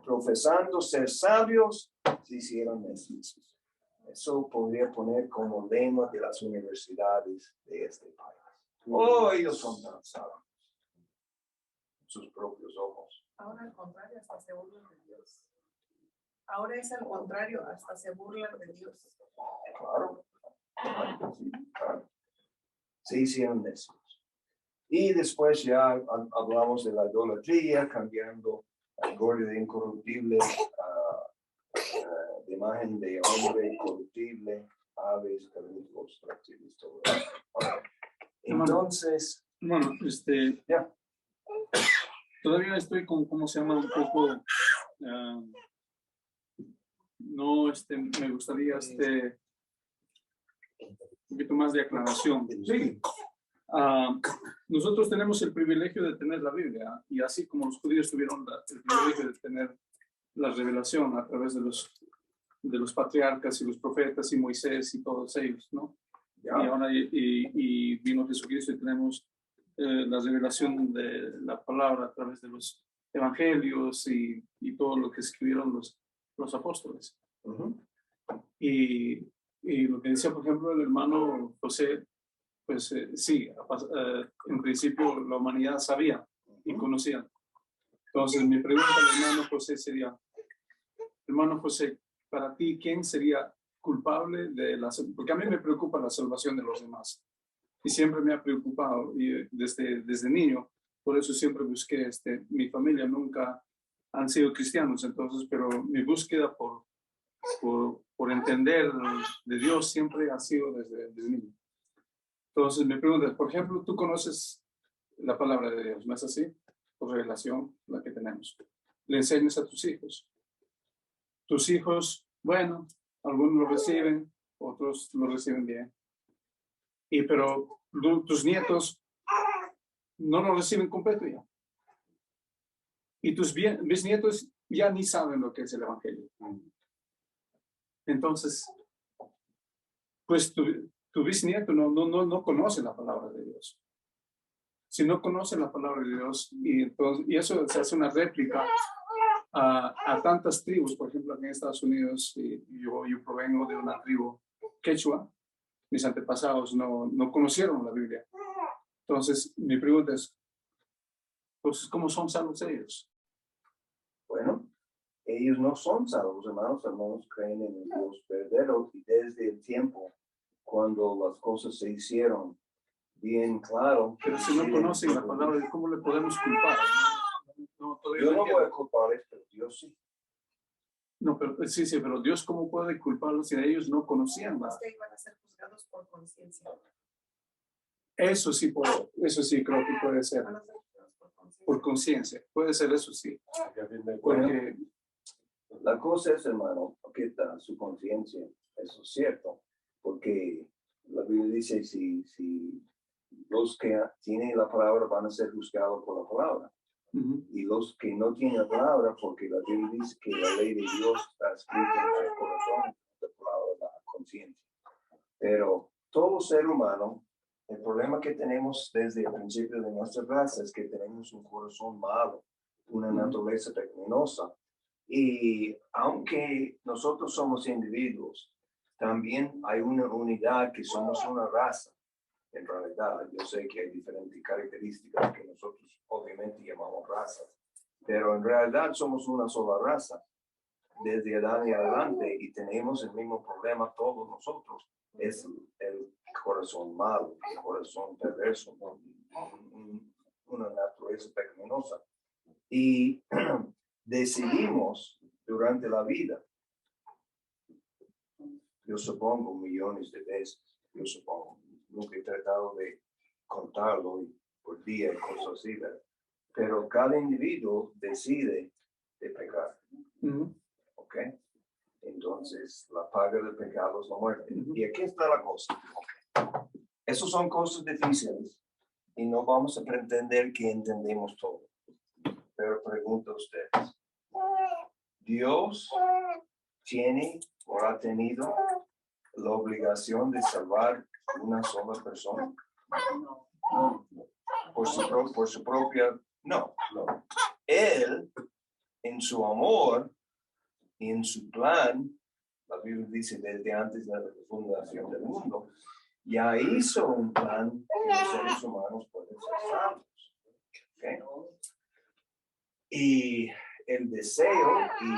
Profesando ser sabios, se hicieron necios. Eso podría poner como lema de las universidades de este país. Oh, ellos son tan sabios. Sus propios ojos. Ahora al contrario, hasta se burlan de Dios. Ahora es al contrario, hasta se burlan de Dios. Claro. Sí, claro. Se hicieron necios. Y después ya hablamos de la idolatría, cambiando al gloria de incorruptible de imagen de hombre corruptible, aves, carnívoros, reptiles, todo eso. Entonces, bueno, ya. Todavía estoy con, ¿cómo se llama? Un poco, no, me gustaría, un poquito más de aclaración. Sí. Nosotros tenemos el privilegio de tener la Biblia, y así como los judíos tuvieron el privilegio de tener la revelación a través de los patriarcas y los profetas y Moisés y todos ellos, ¿no? Ya. Y ahora y vino Jesucristo y tenemos la revelación de la palabra a través de los evangelios y todo lo que escribieron los apóstoles. Uh-huh. Y lo que decía, por ejemplo, el hermano José, pues sí, en principio la humanidad sabía y conocía. Entonces mi pregunta al hermano José sería, hermano José, para ti, ¿quién sería culpable de porque a mí me preocupa la salvación de los demás? Y siempre me ha preocupado, y desde niño, por eso siempre busqué, mi familia nunca han sido cristianos, entonces, pero mi búsqueda por entender de Dios siempre ha sido desde niño. Entonces me preguntas, por ejemplo, tú conoces la palabra de Dios, ¿no es así? Por revelación, la que tenemos. Le enseñas a tus hijos. Tus hijos, bueno, algunos lo reciben, otros lo reciben bien. Pero tus nietos no lo reciben completo ya. Y tus bisnietos ya ni saben lo que es el evangelio. Entonces, pues tu bisnieto no conoce la palabra de Dios. si no conocen la palabra de Dios, y eso se hace una réplica a tantas tribus, por ejemplo, aquí en Estados Unidos, y yo provengo de una tribu quechua, mis antepasados no conocieron la Biblia. Entonces, mi pregunta es, entonces, ¿cómo son salvos ellos? Bueno, ellos no son salvos, hermanos. Hermanos creen en el Dios verdadero, y desde el tiempo cuando las cosas se hicieron bien claro. Pero si no conocen la palabra, ¿cómo le podemos culpar? Yo no voy a culparles, pero Dios sí. No, pero sí, pero Dios, ¿cómo puede culparlos si ellos no conocían más? Que iban a ser juzgados por conciencia. Eso sí creo que puede ser. Van a ser juzgados por conciencia. Por conciencia, puede ser eso sí. Porque La cosa es, hermano, que está su conciencia, eso es cierto, porque la Biblia dice, si los que tienen la palabra van a ser juzgados por la palabra, y los que no tienen la palabra, porque la Biblia dice que la ley de Dios está escrita en su corazón, la palabra, la conciencia. Pero todo ser humano, el problema que tenemos desde el principio de nuestra raza es que tenemos un corazón malo, una naturaleza pecaminosa. Y aunque nosotros somos individuos, también hay una unidad que somos una raza. En realidad, yo sé que hay diferentes características que nosotros obviamente llamamos razas, pero en realidad somos una sola raza. Desde Adán y adelante, y tenemos el mismo problema todos nosotros, es el corazón malo, el corazón perverso, una naturaleza pecaminosa. Y decidimos durante la vida, yo supongo millones de veces, yo supongo, nunca he tratado de contarlo por día y cosas así, ¿verdad? Pero cada individuo decide de pecar. ¿Ok? Entonces, la paga del pecado es la muerte. Y aquí está la cosa. Okay. Esas son cosas difíciles y no vamos a pretender que entendemos todo. Pero pregunto a ustedes, ¿Dios tiene o ha tenido la obligación de salvar una sola persona? No. Por su propia, no. Él, en su amor y en su plan, la Biblia dice desde antes de la fundación del mundo, ya hizo un plan que los seres humanos pueden ser salvos. ¿Okay? Y el deseo, y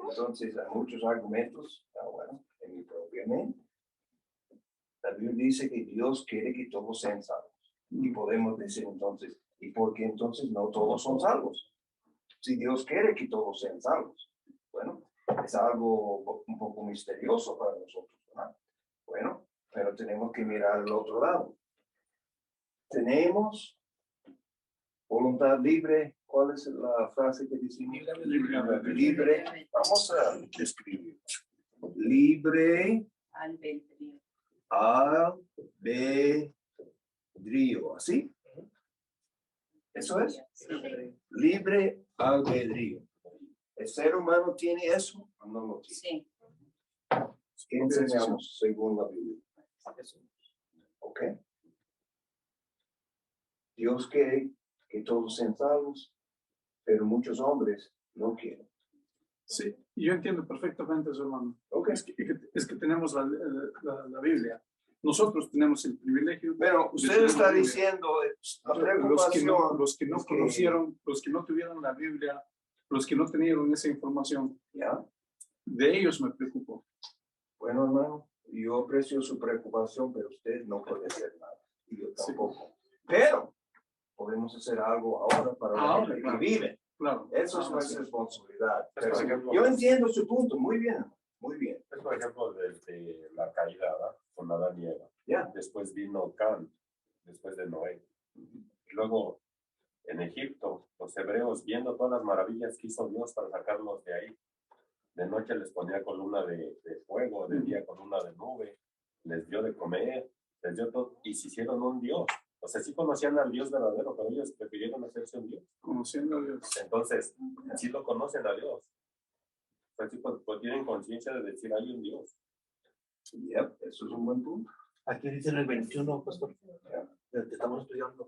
entonces hay muchos argumentos, bueno, en mi propia mente. La Biblia dice que Dios quiere que todos sean salvos. Y podemos decir entonces, ¿y por qué entonces no todos son salvos? Si Dios quiere que todos sean salvos. Bueno, es algo un poco misterioso para nosotros, ¿verdad? Bueno, pero tenemos que mirar al otro lado. Tenemos voluntad libre. ¿Cuál es la frase que decimos? Libre. Vamos a escribir. Libre albedrío. ¿Así? ¿Eso es? Libre albedrío. ¿El ser humano tiene eso o no lo tiene? Sí. ¿Qué enseñamos según la Biblia? ¿Ok? Dios quiere que todos sean salvos, pero muchos hombres no quieren. Sí, yo entiendo perfectamente eso, hermano. Okay. Es que tenemos la Biblia. Nosotros tenemos el privilegio. Pero usted está diciendo la preocupación. Los que no conocieron, los que no tuvieron la Biblia, los que no tenían esa información, ¿Ya? De ellos me preocupo. Bueno, hermano, yo aprecio su preocupación, pero usted no puede hacer nada. Y yo tampoco. Sí. Pero podemos hacer algo ahora para los que viven. Claro. Eso es nuestra responsabilidad. Pero yo entiendo su punto. Muy bien. Muy bien. Es por ejemplo desde la caída, ¿verdad? Con Adán y Eva. Yeah. Después vino Can, después de Noé. Y luego en Egipto, los hebreos, viendo todas las maravillas que hizo Dios para sacarlos de ahí, de noche les ponía columna de fuego, de día columna de nube, les dio de comer, les dio todo, y se hicieron un Dios. O sea, sí conocían al Dios verdadero, pero ellos prefirieron hacerse un Dios. Conociendo a Dios. Entonces, sí lo conocen a Dios. O sea, sí pues tienen conciencia de decir, hay un Dios. Yep, eso es un buen punto. Aquí dice en el 21, pastor, que estamos estudiando.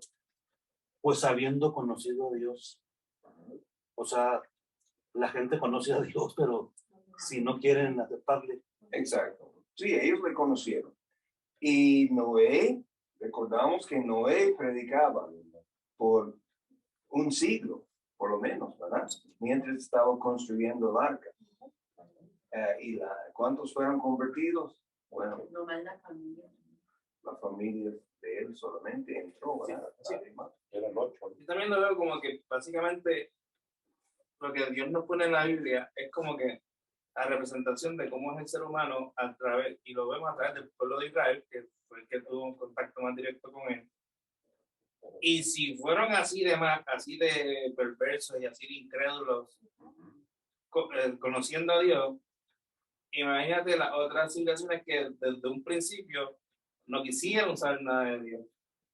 Pues habiendo conocido a Dios. O sea, la gente conoce a Dios, pero si no quieren aceptarle. Exacto. Sí, ellos le conocieron. Y Noé, recordamos que Noé predicaba por un siglo, por lo menos, ¿verdad? Mientras estaba construyendo el arca. ¿Cuántos fueron convertidos? Bueno, Nomás la familia. la familia de él solamente entró, ¿verdad? Sí. Eran 8. Yo también lo veo como que básicamente lo que Dios nos pone en la Biblia es como que la representación de cómo es el ser humano a través, y lo vemos a través del pueblo de Israel, que fue el que tuvo un contacto más directo con él. Y si fueron así de perversos y así de incrédulos, conociendo a Dios, imagínate las otras civilizaciones que desde un principio no quisieron saber nada de Dios.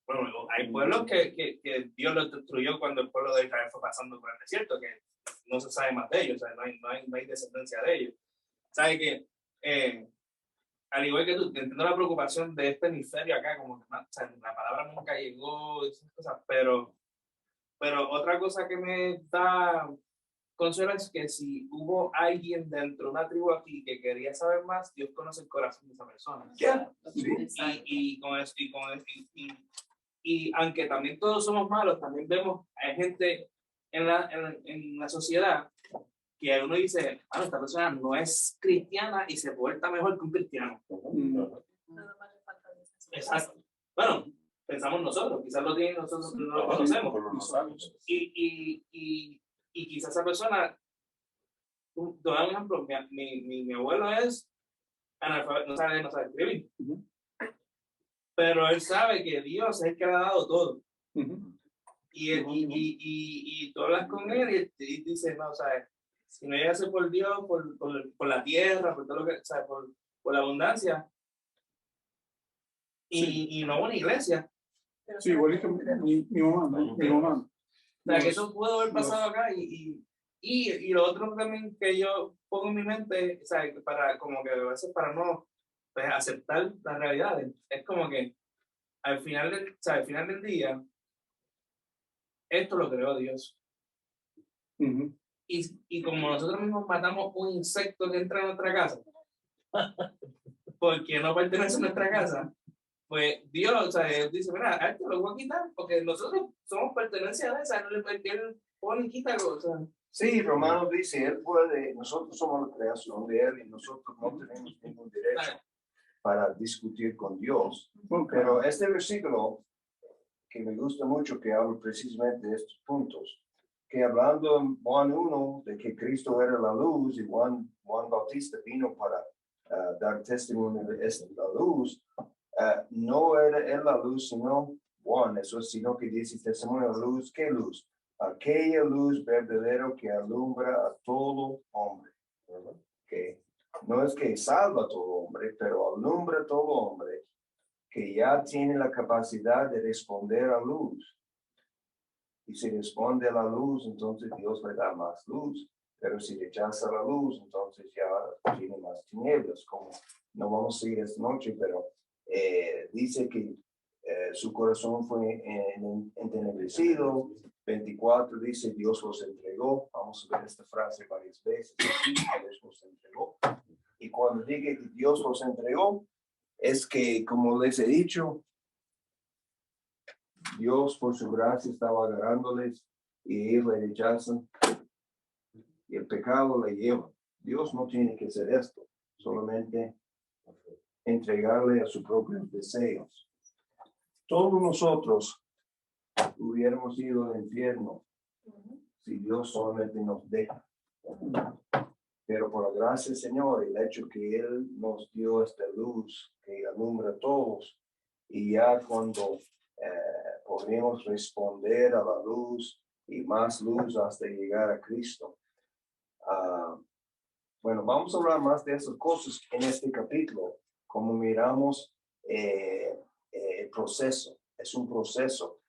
Bueno, hay pueblos que Dios los destruyó cuando el pueblo de Israel fue pasando por el desierto, que no se sabe más de ellos, o sea, no hay descendencia de ellos. ¿Sabe que al igual que tú, entiendo la preocupación de este hemisferio acá, como que o sea, la palabra nunca llegó, esas cosas, pero otra cosa que me da consuelo es que si hubo alguien dentro de una tribu aquí que quería saber más, Dios conoce el corazón de esa persona. Ya, sí. Y aunque también todos somos malos, también vemos, hay gente en la sociedad que uno dice, esta persona no es cristiana y se porta mejor que un cristiano. Nada más le falta de eso. Exacto. Bueno, pensamos nosotros, quizás lo tienen nosotros, no lo conocemos. Pero no sabes. Y quizás esa persona, te voy a dar un ejemplo, mi abuelo es analfabeto, no sabe escribir. Pero él sabe que Dios es el que le ha dado todo. Y tú hablas con él y dices, no, ¿sabes? Si no llegase por Dios, por la tierra, por todo lo que, ¿sabes? Por la abundancia. Y no una iglesia. Pero Sí, igualito mi mamá, ¿no? Mi mamá. O sea, que eso pudo haber pasado acá y lo otro también que yo pongo en mi mente, ¿sabes? Para, como que a veces para no pues, aceptar las realidades, es como que al final del día, esto lo creó Dios. Y como nosotros mismos matamos un insecto que entra en nuestra casa, porque no pertenece a nuestra casa, pues Dios, o sea, él dice, mira, a esto lo voy a quitar, porque nosotros somos pertenencia de esa, él pone y quita cosas. Sí, Romano dice, nosotros somos la creación de él y nosotros no tenemos ningún derecho para discutir con Dios. Pero este versículo, que me gusta mucho, que habla precisamente de estos puntos, que hablando en Juan 1 de que Cristo era la luz y Juan Bautista vino para dar testimonio de la luz, no era él la luz, sino Juan, sino que dice testimonio de la luz. ¿Qué luz? Aquella luz verdadera que alumbra a todo hombre. Que no es que salva a todo hombre, pero alumbra a todo hombre que ya tiene la capacidad de responder a luz. Y si responde a la luz, entonces Dios le da más luz. Pero si rechaza la luz, entonces ya tiene más tinieblas. Como no vamos a seguir esta noche, pero dice que su corazón fue entenebrecido. 24 dice, Dios los entregó. Vamos a ver esta frase varias veces. Dios los entregó. Y cuando diga que Dios los entregó, es que, como les he dicho, Dios por su gracia estaba agarrándoles y ellos le rechazan y el pecado le lleva. Dios no tiene que hacer esto, solamente entregarle a sus propios deseos. Todos nosotros hubiéramos ido al infierno si Dios solamente nos deja. Pero por la gracia del Señor, el hecho que Él nos dio esta luz que alumbra a todos, y ya cuando podemos responder a la luz y más luz hasta llegar a Cristo. Bueno, vamos a hablar más de esas cosas en este capítulo, como miramos el proceso. Es un proceso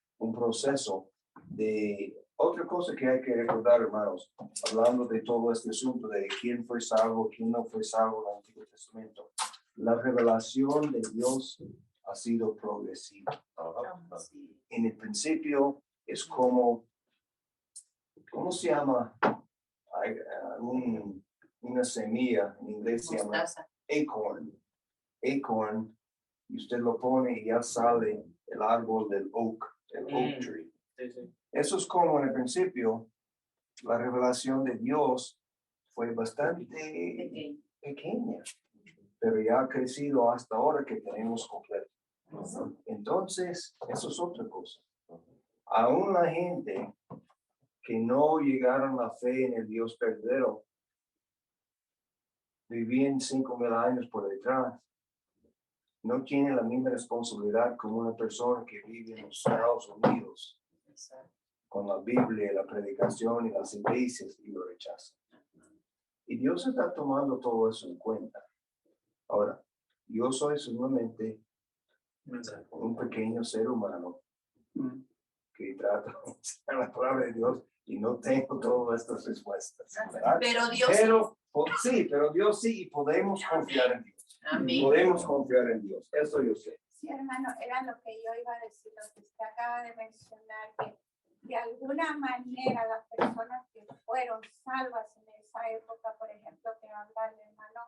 de... Otra cosa que hay que recordar, hermanos, hablando de todo este asunto de quién fue salvo, quién no fue salvo en el Antiguo Testamento, la revelación de Dios ha sido progresiva. En el principio, es como, ¿cómo se llama? Hay una semilla, en inglés se llama Mostaza. acorn. Acorn, y usted lo pone y ya sale el árbol del oak, el oak tree. Sí, sí. Eso es como en el principio, la revelación de Dios fue bastante Pequeño. pequeña, pero ya ha crecido hasta ahora que tenemos completo. Entonces, eso es otra cosa. Aún la gente que no llegaron a la fe en el Dios verdadero, vivían 5,000 años por detrás, no tiene la misma responsabilidad como una persona que vive en los Estados Unidos con la Biblia, la predicación y las iglesias y lo rechaza. Y Dios está tomando todo eso en cuenta. Ahora, yo soy solamente un pequeño ser humano que trata de usar la palabra de Dios y no tengo todas estas respuestas, ¿verdad? Pero Dios Sí, pero Dios sí, y podemos confiar en Dios. Amén. Podemos confiar en Dios, eso yo sé. Sí, hermano, era lo que yo iba a decir, lo que usted acaba de mencionar, que de alguna manera las personas que fueron salvas en esa época, por ejemplo, que habla el hermano,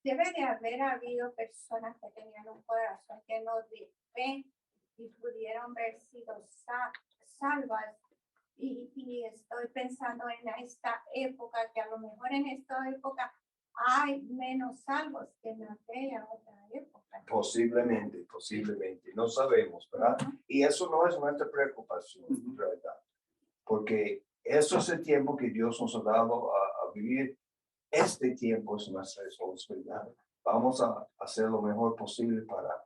debe de haber habido personas que tenían un corazón lleno de fe y pudieron haber sido salvas. Y estoy pensando en esta época, que a lo mejor en esta época hay menos salvos que en aquella otra época. Posiblemente, no sabemos, ¿verdad? Y eso no es nuestra preocupación, ¿verdad? Porque eso es el tiempo que Dios nos ha dado a vivir. Este tiempo es nuestra responsabilidad. Vamos a hacer lo mejor posible para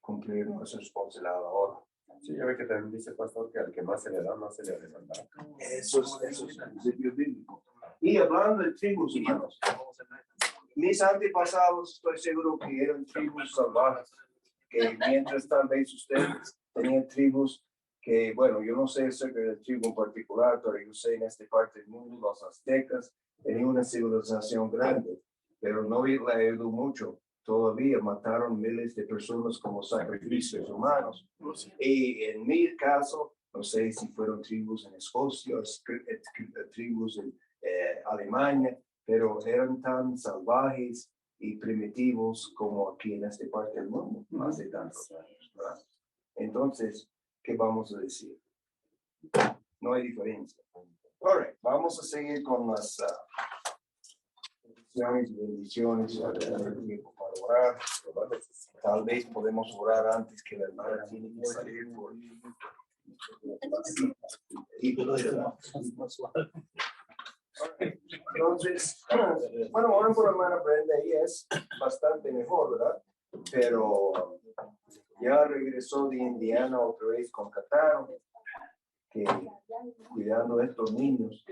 cumplir nuestra responsabilidad ahora. Sí, ya ve que también dice el pastor que al que más se le da, más se le demanda. Eso es el principio bíblico. Y hablando de tribus, hermanos, mis antepasados, estoy seguro que eran tribus salvajes, que mientras tal vez ustedes tenían tribus que, bueno, yo no sé acerca de tribu en particular, pero yo sé en esta parte del mundo, los aztecas tenían una civilización grande, pero no la ayudó mucho. Todavía mataron miles de personas como sacrificios humanos. Y en mi caso, no sé si fueron tribus en Escocia, tribus en Alemania, pero eran tan salvajes y primitivos como aquí en esta parte del mundo, hace tantos años, ¿verdad? Entonces, ¿qué vamos a decir? No hay diferencia. All right, vamos a seguir con las bendiciones para tener tiempo para orar. Tal vez podemos orar antes que la hermana tiene que salir por... Entonces, bueno, oran por la hermana Brenda y es bastante mejor, ¿verdad? Pero ya regresó de Indiana otra vez con catarro, que cuidando de estos niños.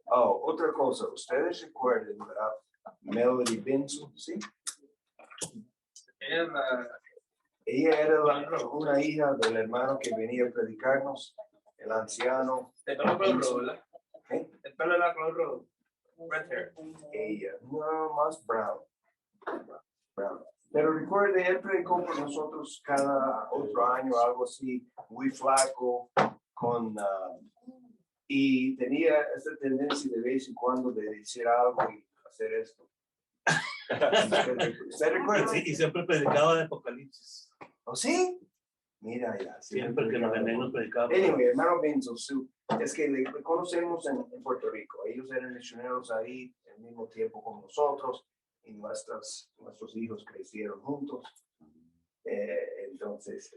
Oh, otra cosa, ustedes recuerden, ¿verdad? Melody Benson, ¿sí? Ella era una hija del hermano que venía a predicarnos, el anciano. El pelo rojo, ¿verdad? ¿Eh? El pelo era color rojo. Red hair. Ella, no, más brown. Pero recuerde, él predicó por nosotros cada otro año, algo así, muy flaco, y tenía esa tendencia de vez en cuando de decir algo y hacer esto. ¿Usted recuerda? Sí, y siempre predicaba de Apocalipsis. ¿Oh, sí? Mira, ya. Siempre que nos venían los predicaba. Anyway, hermano Benzo, es que le conocemos en Puerto Rico. Ellos eran misioneros ahí al mismo tiempo con nosotros y nuestros hijos crecieron juntos. Entonces,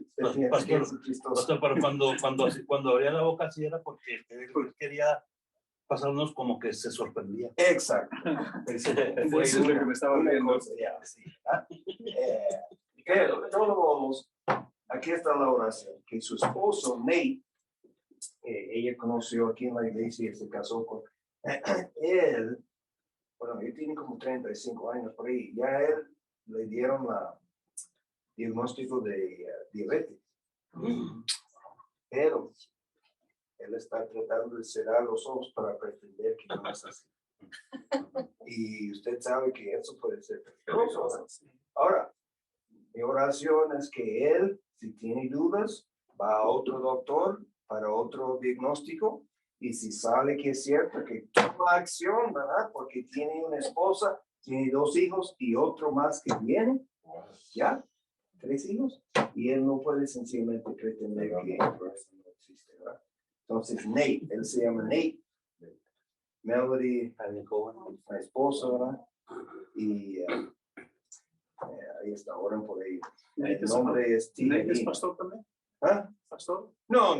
Pastor, pero cuando abría la boca así era porque él quería pasarnos como que se sorprendía. Exacto. Eso es lo que me estaba viendo. Pero de todos modos, aquí está la oración, que su esposo Nate, ella conoció aquí en la iglesia y se casó con él. Bueno, él tiene como 35 años por ahí. Ya a él le dieron la diagnóstico de diabetes. Pero él está tratando de cerrar los ojos para pretender que no es así. Y usted sabe que eso puede ser peligroso. Ahora, mi oración es que él, si tiene dudas, va a otro doctor para otro diagnóstico. Y si sale que es cierto, que toma acción, ¿verdad? Porque tiene una esposa, tiene 2 hijos y otro más que viene, ¿ya? 3 hijos. Y él no puede sencillamente pretender que eso no existe, ¿verdad? Entonces, Nate, él se llama Nate. Melody, la esposa, ¿verdad? Y ahí está, oran por ellos. El nombre es ¿Nate es Tina. pastor también? ¿Ah? ¿Pastor? No.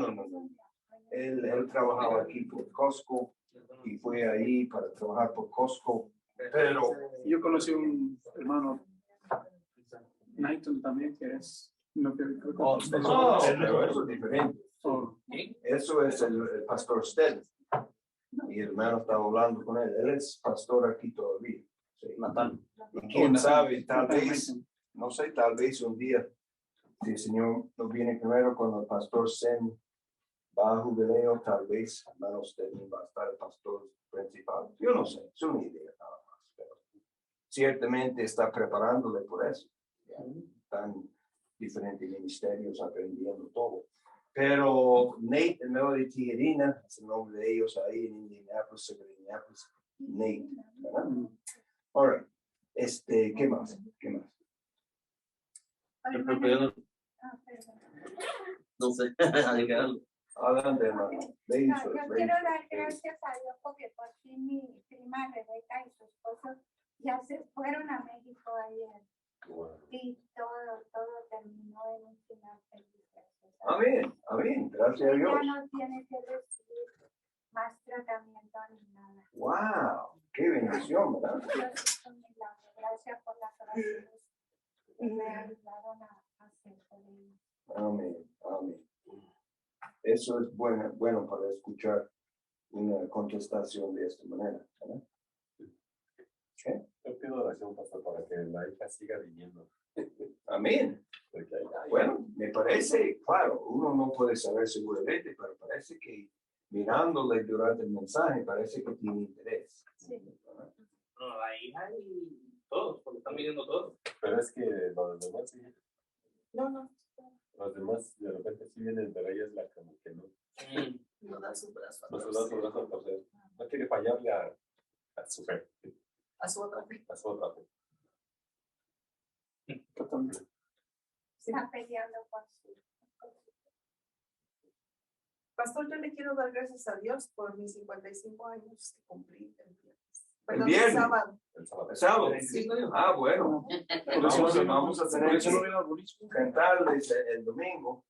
Él trabajaba aquí por Costco y fue ahí para trabajar por Costco. Pero Yo conocí un hermano, Nathan también, que es... No, creo que pero eso es diferente. Oh, Eso es el pastor Sted. Y el hermano estaba hablando con él. Él es pastor aquí todavía. Sí. Natal. Y quién Nathan. sabe, tal Nathan vez, Nathan. no sé, tal vez un día, si el Señor nos viene primero cuando el pastor Sen va a jubileo, tal vez hermano Sted va a estar el pastor principal. Yo no sé, es una idea nada más. Pero ciertamente está preparándole por eso. Ya, están diferentes ministerios aprendiendo todo. Pero Nate y Melody Tijerina, es el nombre de ellos ahí en Indianapolis, Nate, ¿verdad? All right. ¿Qué más? Yo creo que yo no, no sé. Adelante, hermano. Ladies No, first, yo ladies quiero first. dar gracias a Dios porque por fin mi prima Rebeca y su esposo ya se fueron a México ayer. Y todo terminó en un final feliz. Gracias a Dios. Amén. Gracias a Dios. Ya no tiene que recibir más tratamiento ni nada. Wow. Qué bendición, ¿verdad? Dios hizo un milagro. Gracias por las oraciones que me ayudaron a hacer por ellos. Amén. Eso es bueno para escuchar una contestación de esta manera, ¿verdad? Yo pido oración, pastor, para que la hija siga viniendo. Amén. Porque Bueno, me parece, claro, uno no puede saber seguramente, pero parece que mirándole durante el mensaje, parece que tiene interés. Sí. ¿Verdad? No, la hija y todos, porque están viniendo todos. Pero es que los demás sí. No. Los demás de repente sí vienen, pero ella es la como que no. No da su brazo. No se da su brazo a torcer. No quiere fallarle a su fe, A su otra fe. a su otra fe. Está peleando con su. Pastor, yo le quiero dar gracias a Dios por mis 55 años que cumplí el viernes. El Perdón, viernes. el sábado. El sábado. ¿El sábado? Sí. Bueno. Vamos a tener que cantarles el domingo.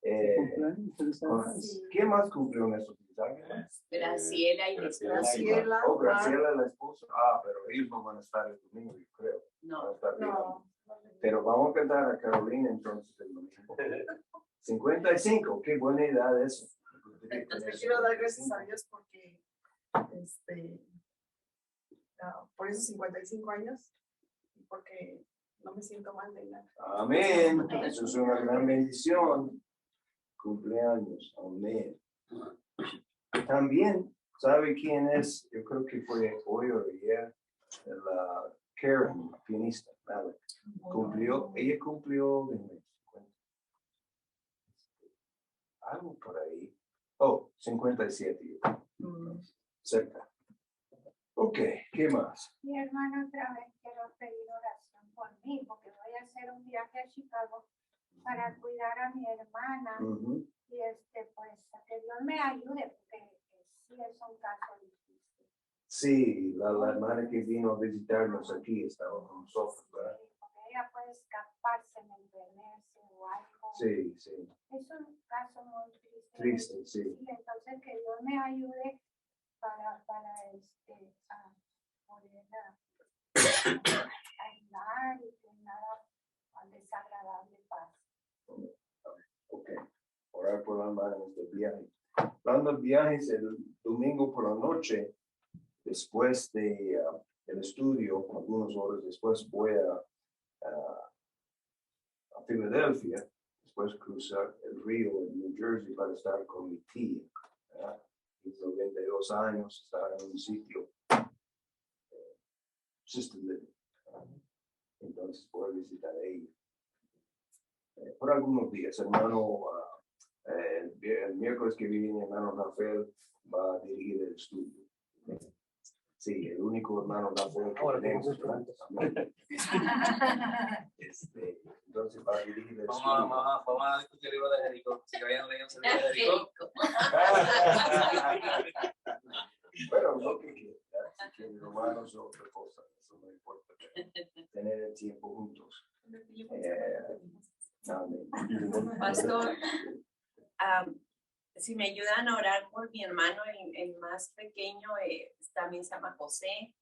¿Quién más cumplió en estos mensajes? Graciela y Graciela. Graciela, la esposa. Pero ellos no van a estar el domingo, yo creo. Van a estar bien. No. Pero vamos a cantar a Carolina entonces el domingo. 55, qué buena edad eso. Le quiero dar gracias a Dios porque por esos 55 años y porque no me siento mal de nada. Amén. Eso es una gran bendición. Cumpleaños. Amén. También, ¿sabe quién es? Yo creo que fue hoy o ayer, la Karen, pianista, ¿vale? Ella cumplió algo por ahí. 57. Cerca. Ok, ¿qué más? Mi hermano otra vez quiero pedir oración por mí porque voy a hacer un viaje a Chicago para cuidar a mi hermana y pues a que Dios me ayude porque sí es un caso difícil. Sí, la hermana que vino a visitarnos aquí estaba con nosotros, ¿verdad? Sí, porque ella puede escaparse en el detenerse o algo. Sí. Es un caso muy triste. Triste, sí. Entonces que Dios me ayude para poder ayudar y que nada desagradable pase. Ok, orar por la hermana en este viaje. Hablando de viajes, el domingo por la noche, después de el estudio, algunas horas después, voy a Filadelfia, después cruzar el río en New Jersey para estar con mi tía. Hizo 22 años, estaba en un sitio assisted living. Entonces voy a visitar a ella por algunos días. Hermano El miércoles que viene, hermano Rafael va a dirigir el estudio. Sí, el único hermano Rafael que tenemos. Entonces va a dirigir el estudio. Vamos a discutir el libro de Jericó. Si vayan leyendo el libro de Jericó. Bueno, lo que quieras. Si quieren romanos o otra cosa, eso no importa. Tener el tiempo juntos. Amén. Pastor, si me ayudan a orar por mi hermano, el más pequeño, también se llama José.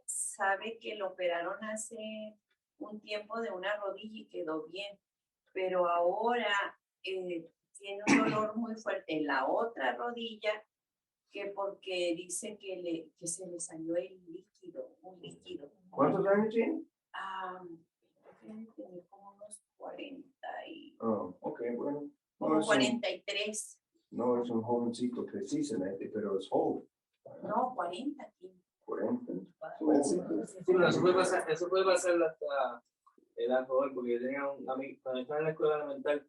Sabe que lo operaron hace un tiempo de una rodilla y quedó bien, pero ahora tiene un dolor muy fuerte en la otra rodilla, que porque dice que se le salió el líquido, un líquido. ¿Cuántos años tiene? Debe tener como unos 40 y... Ok, bueno. Como 43. No es un jovencito precisamente, pero es joven. No, 40 tiene. 40. Sí, pero eso puede pasar hasta edad joven, porque yo tenía un amigo, cuando estaba en la escuela elemental,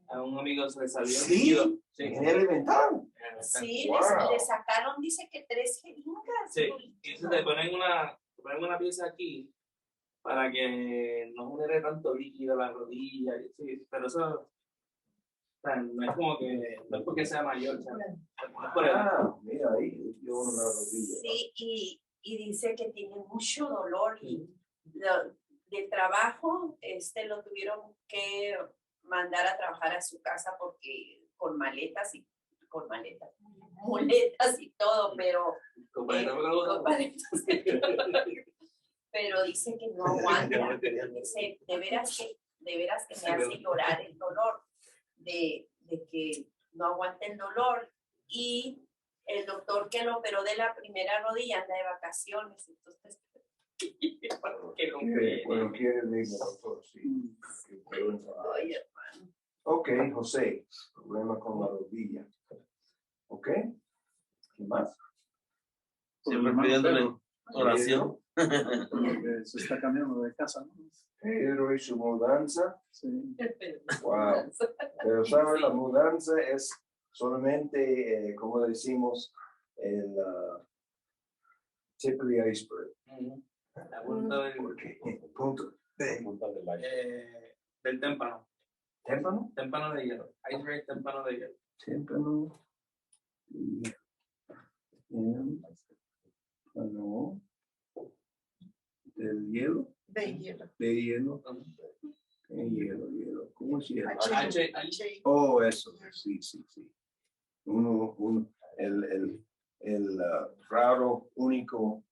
a un amigo se le salió ¿Sí? líquido. ¿En elemental? Sí, Wow. le sacaron, dice que 3 jeringas. Sí, y entonces te ponen una pieza aquí para que no genere tanto líquido en la rodilla. Sí, pero eso, o sea, no es como que, no es porque sea mayor, o sea, es por edad. Mira ahí, yo una rodilla. Sí, y dice que tiene mucho dolor y de trabajo, lo tuvieron que mandar a trabajar a su casa porque con muletas y todo, pero pero dice que no aguanta. Dice, de veras que me hace llorar el dolor de que no aguanta el dolor. Y el doctor que lo operó de la primera rodilla anda de vacaciones, entonces Bueno, quiere decir, doctor, sí. Ay, hermano. Ok, José, problema con la rodilla. Ok, ¿qué más? Siempre pidiéndole oración. Porque se está cambiando de casa, ¿no? Pedro y su mudanza. Sí. Wow. Pero sabe, la mudanza es solamente, como decimos, el tip of the iceberg. La punta del, Porque, punto. del témpano. ¿Témpano? Témpano de hielo. Iceberg, témpano de hielo. Témpano. No. ¿Del hielo? De hielo. De hielo. Hielo. ¿Cómo se llama? Oh, eso. Sí. El raro, único,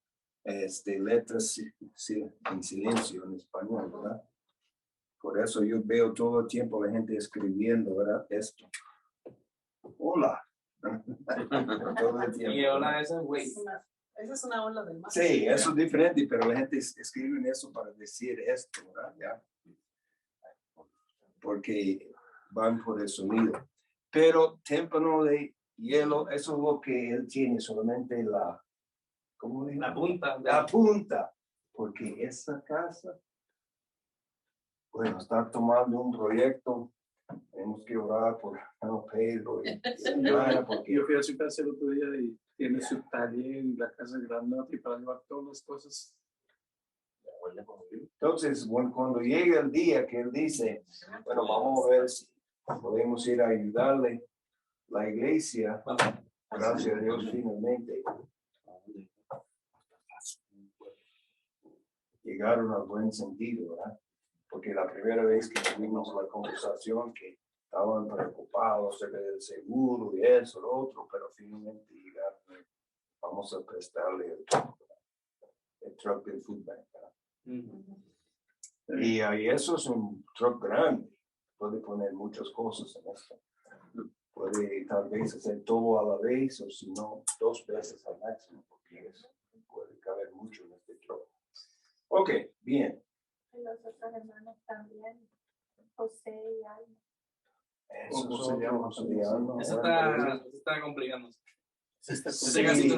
letras en silencio en español, ¿verdad? Por eso yo veo todo el tiempo la gente escribiendo, ¿verdad? Esto. Hola. Todo el tiempo. Y hola, esa es güey. Esa es una ola del mar. Sí, eso es diferente, pero la gente escribe eso para decir esto, ¿verdad? ¿Ya? Porque van por el sonido. Pero témpano de hielo, eso es lo que él tiene, solamente ¿cómo le digo? La punta. La punta. Porque esa casa, bueno, está tomando un proyecto. Tenemos que orar por Pedro y Ana, porque Yo fui a su casa el otro día y tiene su taller y la casa grande y para llevar todas las cosas. entonces, bueno, cuando llega el día que él dice, bueno, vamos a ver si podemos ir a ayudarle, la iglesia, gracias a Dios, finalmente llegaron al buen sentido, ¿verdad? Porque la primera vez que tuvimos la conversación que estaban preocupados acerca del seguro y eso, lo otro, pero finalmente llegaron, vamos a prestarle el truck del food bank, ¿verdad? Y eso es un truck grande, puede poner muchas cosas en esto. Puede tal vez hacer todo a la vez o si no, 2 veces al máximo, porque puede caber mucho en este truck. Ok, bien. Los otros hermanos también, José y Alma. Eso ¿Cómo se llama? Eso está complicándose. Sí. Casi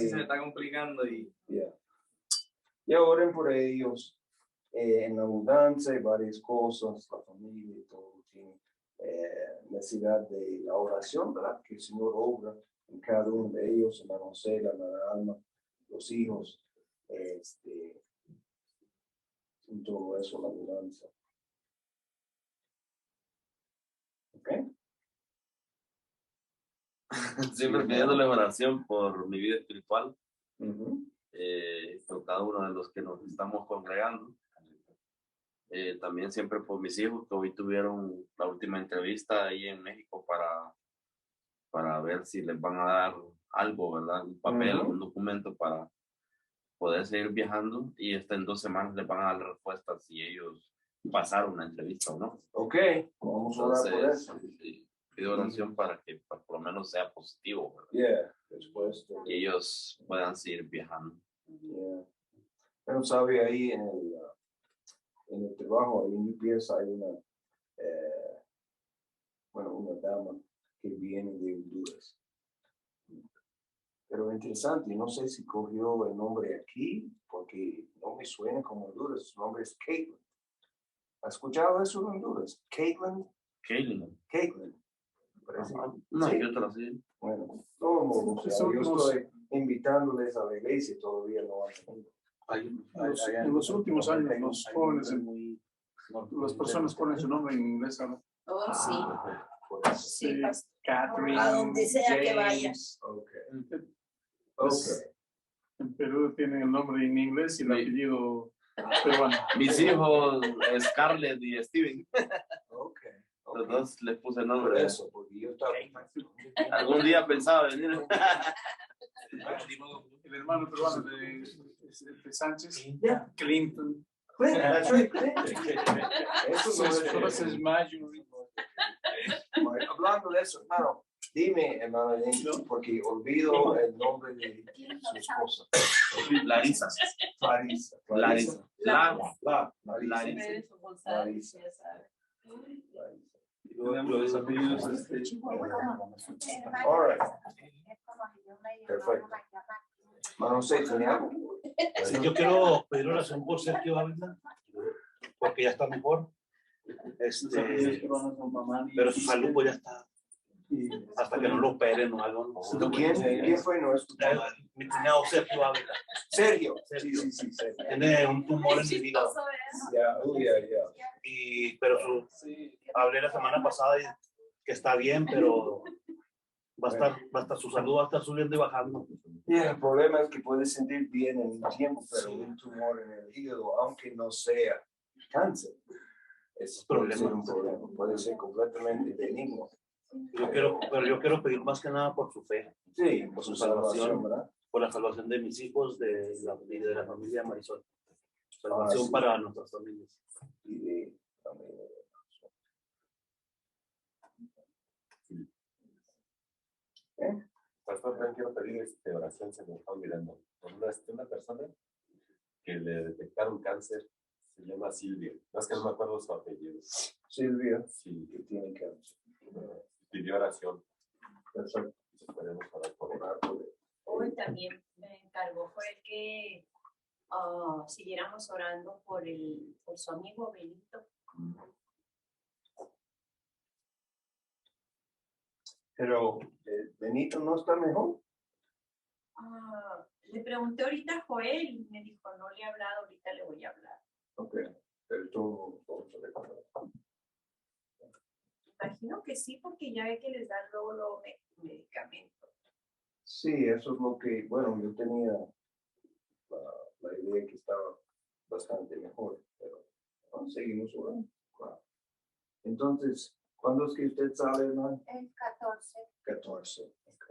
se me está complicando y Ya oren por ellos. En la mudanza hay varias cosas, la familia y todo tiene necesidad de la oración, ¿verdad? Que el Señor obra en cada uno de ellos, hermano José, la hermana Alma, los hijos, en todo eso, la mudanza. ¿Ok? Siempre pidiéndole oración por mi vida espiritual, Ujú. por cada uno de los que nos estamos congregando. También siempre por mis hijos que hoy tuvieron la última entrevista ahí en México para ver si les van a dar algo, ¿verdad? Un papel, Ujú. un documento para poder seguir viajando, y en 2 semanas les van a dar la respuesta si ellos pasaron la entrevista o no. Ok, vamos a orar por Entonces, eso. sí, pido oración para que por lo menos sea positivo, ¿verdad? Yeah, después. Que ellos puedan seguir viajando. Yeah. Pero sabe, ahí en el trabajo, ahí en UPS hay una dama que viene de Honduras. Pero interesante, no sé si cogió el nombre aquí, porque no me suena como Honduras, su nombre es Caitlin. ¿Has escuchado eso en Honduras? Caitlin. Parece. No, ¿Sí? yo te lo sé. Bueno, todo modo, o sea, yo estoy invitándoles a la iglesia, todavía no han. En los últimos años, los jóvenes, las personas ponen su nombre en inglés. ¿No? Oh, sí. Sí, pastor. Catherine, A donde sea que vaya. James. Okay. Pues, en Perú tienen el nombre en inglés y el apellido peruano. Mis hijos, Scarlett y Steven. Okay. Los dos les puse el Por nombre. eso, porque yo estaba. Algún día pensaba venir. El hermano peruano de Sánchez, Clinton. Eso Su no esposa es Marjorie. Hablando de eso, hermano, dime, hermano, porque olvido el nombre de su esposa. Larisa. Larisa. Los apellidos All right. Perfecto. Hermano, ¿se tiene algo? Sí, yo quiero pedir oración por Sergio Ávila, porque ya está mejor. Pero su salud pues ya está. Hasta que no lo operen o algo. ¿No? ¿Quién fue nuestro? Mi cuñado Sergio Ávila. Sergio. Sí, Sergio. Tiene un tumor en el hígado. Ya. Pero hablé la semana pasada y que está bien, pero va a estar su salud va a estar subiendo y bajando. Y el problema es que puede sentir bien en un tiempo, pero un tumor en el hígado, aunque no sea cáncer, puede ser un problema, puede ser completamente benigno. Pero yo quiero pedir más que nada por su fe. Sí, por su salvación, ¿verdad? Por la salvación de mis hijos, de la familia Marisol. Salvación para nuestras familias. Y de familia. Pastor, también quiero pedir oración, se me está olvidando. Una persona que le detectaron cáncer, se llama Silvia. No es que no me acuerdo su apellido. Silvia, sí, que tiene cáncer. Pidió oración. Perfecto. Podemos orar por él. Hoy también me encargó fue que siguiéramos orando por su amigo Benito. Pero Benito no está mejor. Le pregunté ahorita a Joel y me dijo, no le he hablado, ahorita le voy a hablar. Ok, pero todo se le conoce. Imagino que sí, porque ya ve que les dan luego medicamentos. Sí, eso es lo que, bueno, yo tenía la idea que estaba bastante mejor, pero seguimos orando. Wow. Entonces, ¿cuándo es que usted sale, hermano? El 14. 14, ok.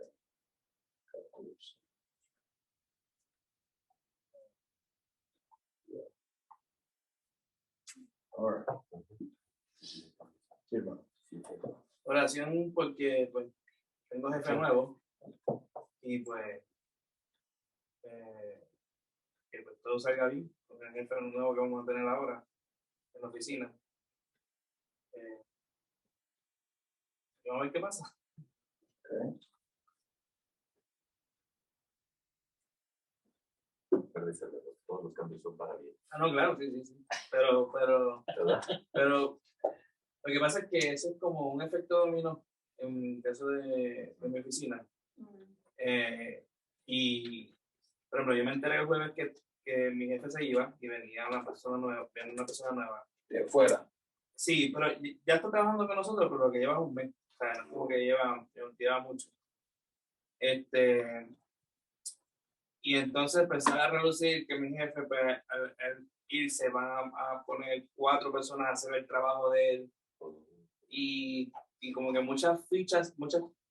14. Yeah. All right. Sí, hermano. Oración porque pues tengo jefe nuevo y pues que pues, todo salga bien con el jefe nuevo que vamos a tener ahora en la oficina. Vamos a ver qué pasa. Okay. Todos los cambios son para bien. No, claro, sí. Pero Lo que pasa es que eso es como un efecto dominó en el caso de mi oficina. Y, por ejemplo, yo me enteré el jueves que mi jefe se iba y venía una persona nueva. De afuera. Sí, pero ya está trabajando con nosotros, pero lo que lleva es un mes. O sea, no es como que lleva mucho. Y entonces empezar a reducir que mi jefe, pues, al irse, van a poner 4 personas a hacer el trabajo de él. Y como que muchas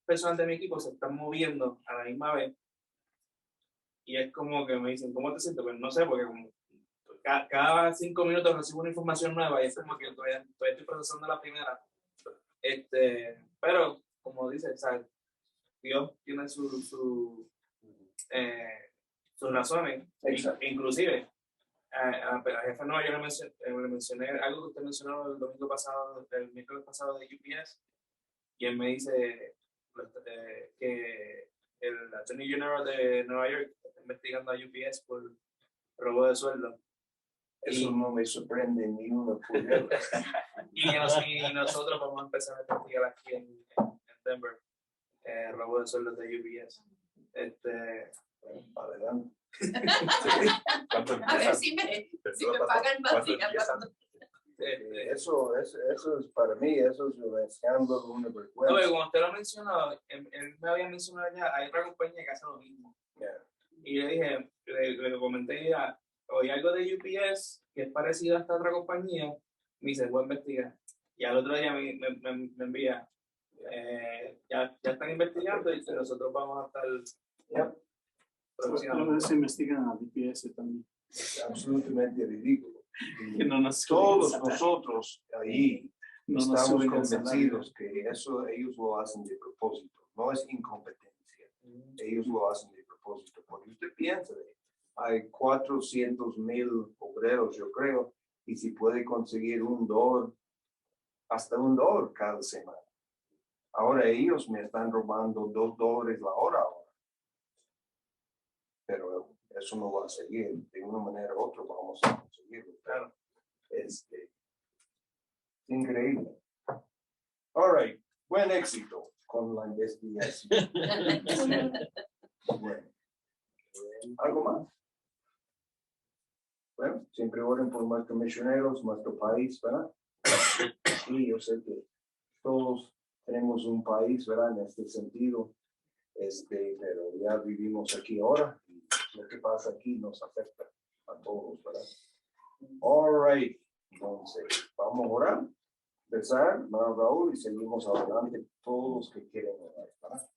personas de mi equipo se están moviendo a la misma vez. Y es como que me dicen, ¿cómo te sientes? Pues no sé, porque como cada 5 minutos recibo una información nueva y es como que todavía estoy procesando la primera. Pero, como dice, o sea, Dios tiene sus razones. Inclusive, a jefe nueva yo le mencioné algo que usted mencionó el domingo pasado, el miércoles pasado de UPS, y él me dice que el Attorney General de Nueva York está investigando a UPS por robo de sueldo. Eso no me sorprende ni una pulgada. y nosotros vamos a empezar a investigar aquí en Denver robo de sueldos de UPS. Adelante. A ver si me pagan más. Eso es para mí, eso es un escándalo, una vergüenza. No, como usted lo mencionó, él me había mencionado ya, hay otra compañía que hace lo mismo. Yeah. Y le dije, le comenté ya, oí algo de UPS que es parecido a esta otra compañía, me dice, voy a investigar. Y al otro día me envía, ya están investigando y nosotros vamos a estar A veces investigan a DPS también. Es absolutamente ridículo. Que no nos Todos nosotros ahí no nos estamos suben el convencidos que eso ellos lo hacen de propósito, no es incompetencia. Ellos lo hacen de propósito. Porque usted piensa, hay 400,000 obreros, yo creo, y si puede conseguir $1, hasta $1 cada semana. Ahora ellos me están robando $2 la hora ahora. Pero eso no va a seguir. De una manera u otra vamos a conseguirlo. Claro. Es increíble. All right. Buen éxito con la investigación. Bueno. ¿Algo más? Bueno, siempre oren por más misioneros, nuestro país, ¿verdad? Sí, yo sé que todos tenemos un país, ¿verdad? En este sentido. Pero ya vivimos aquí ahora y lo que pasa aquí nos afecta a todos, ¿verdad? All right. Entonces, vamos a orar, rezar, hermano Raúl, y seguimos adelante todos los que quieren orar, ¿verdad?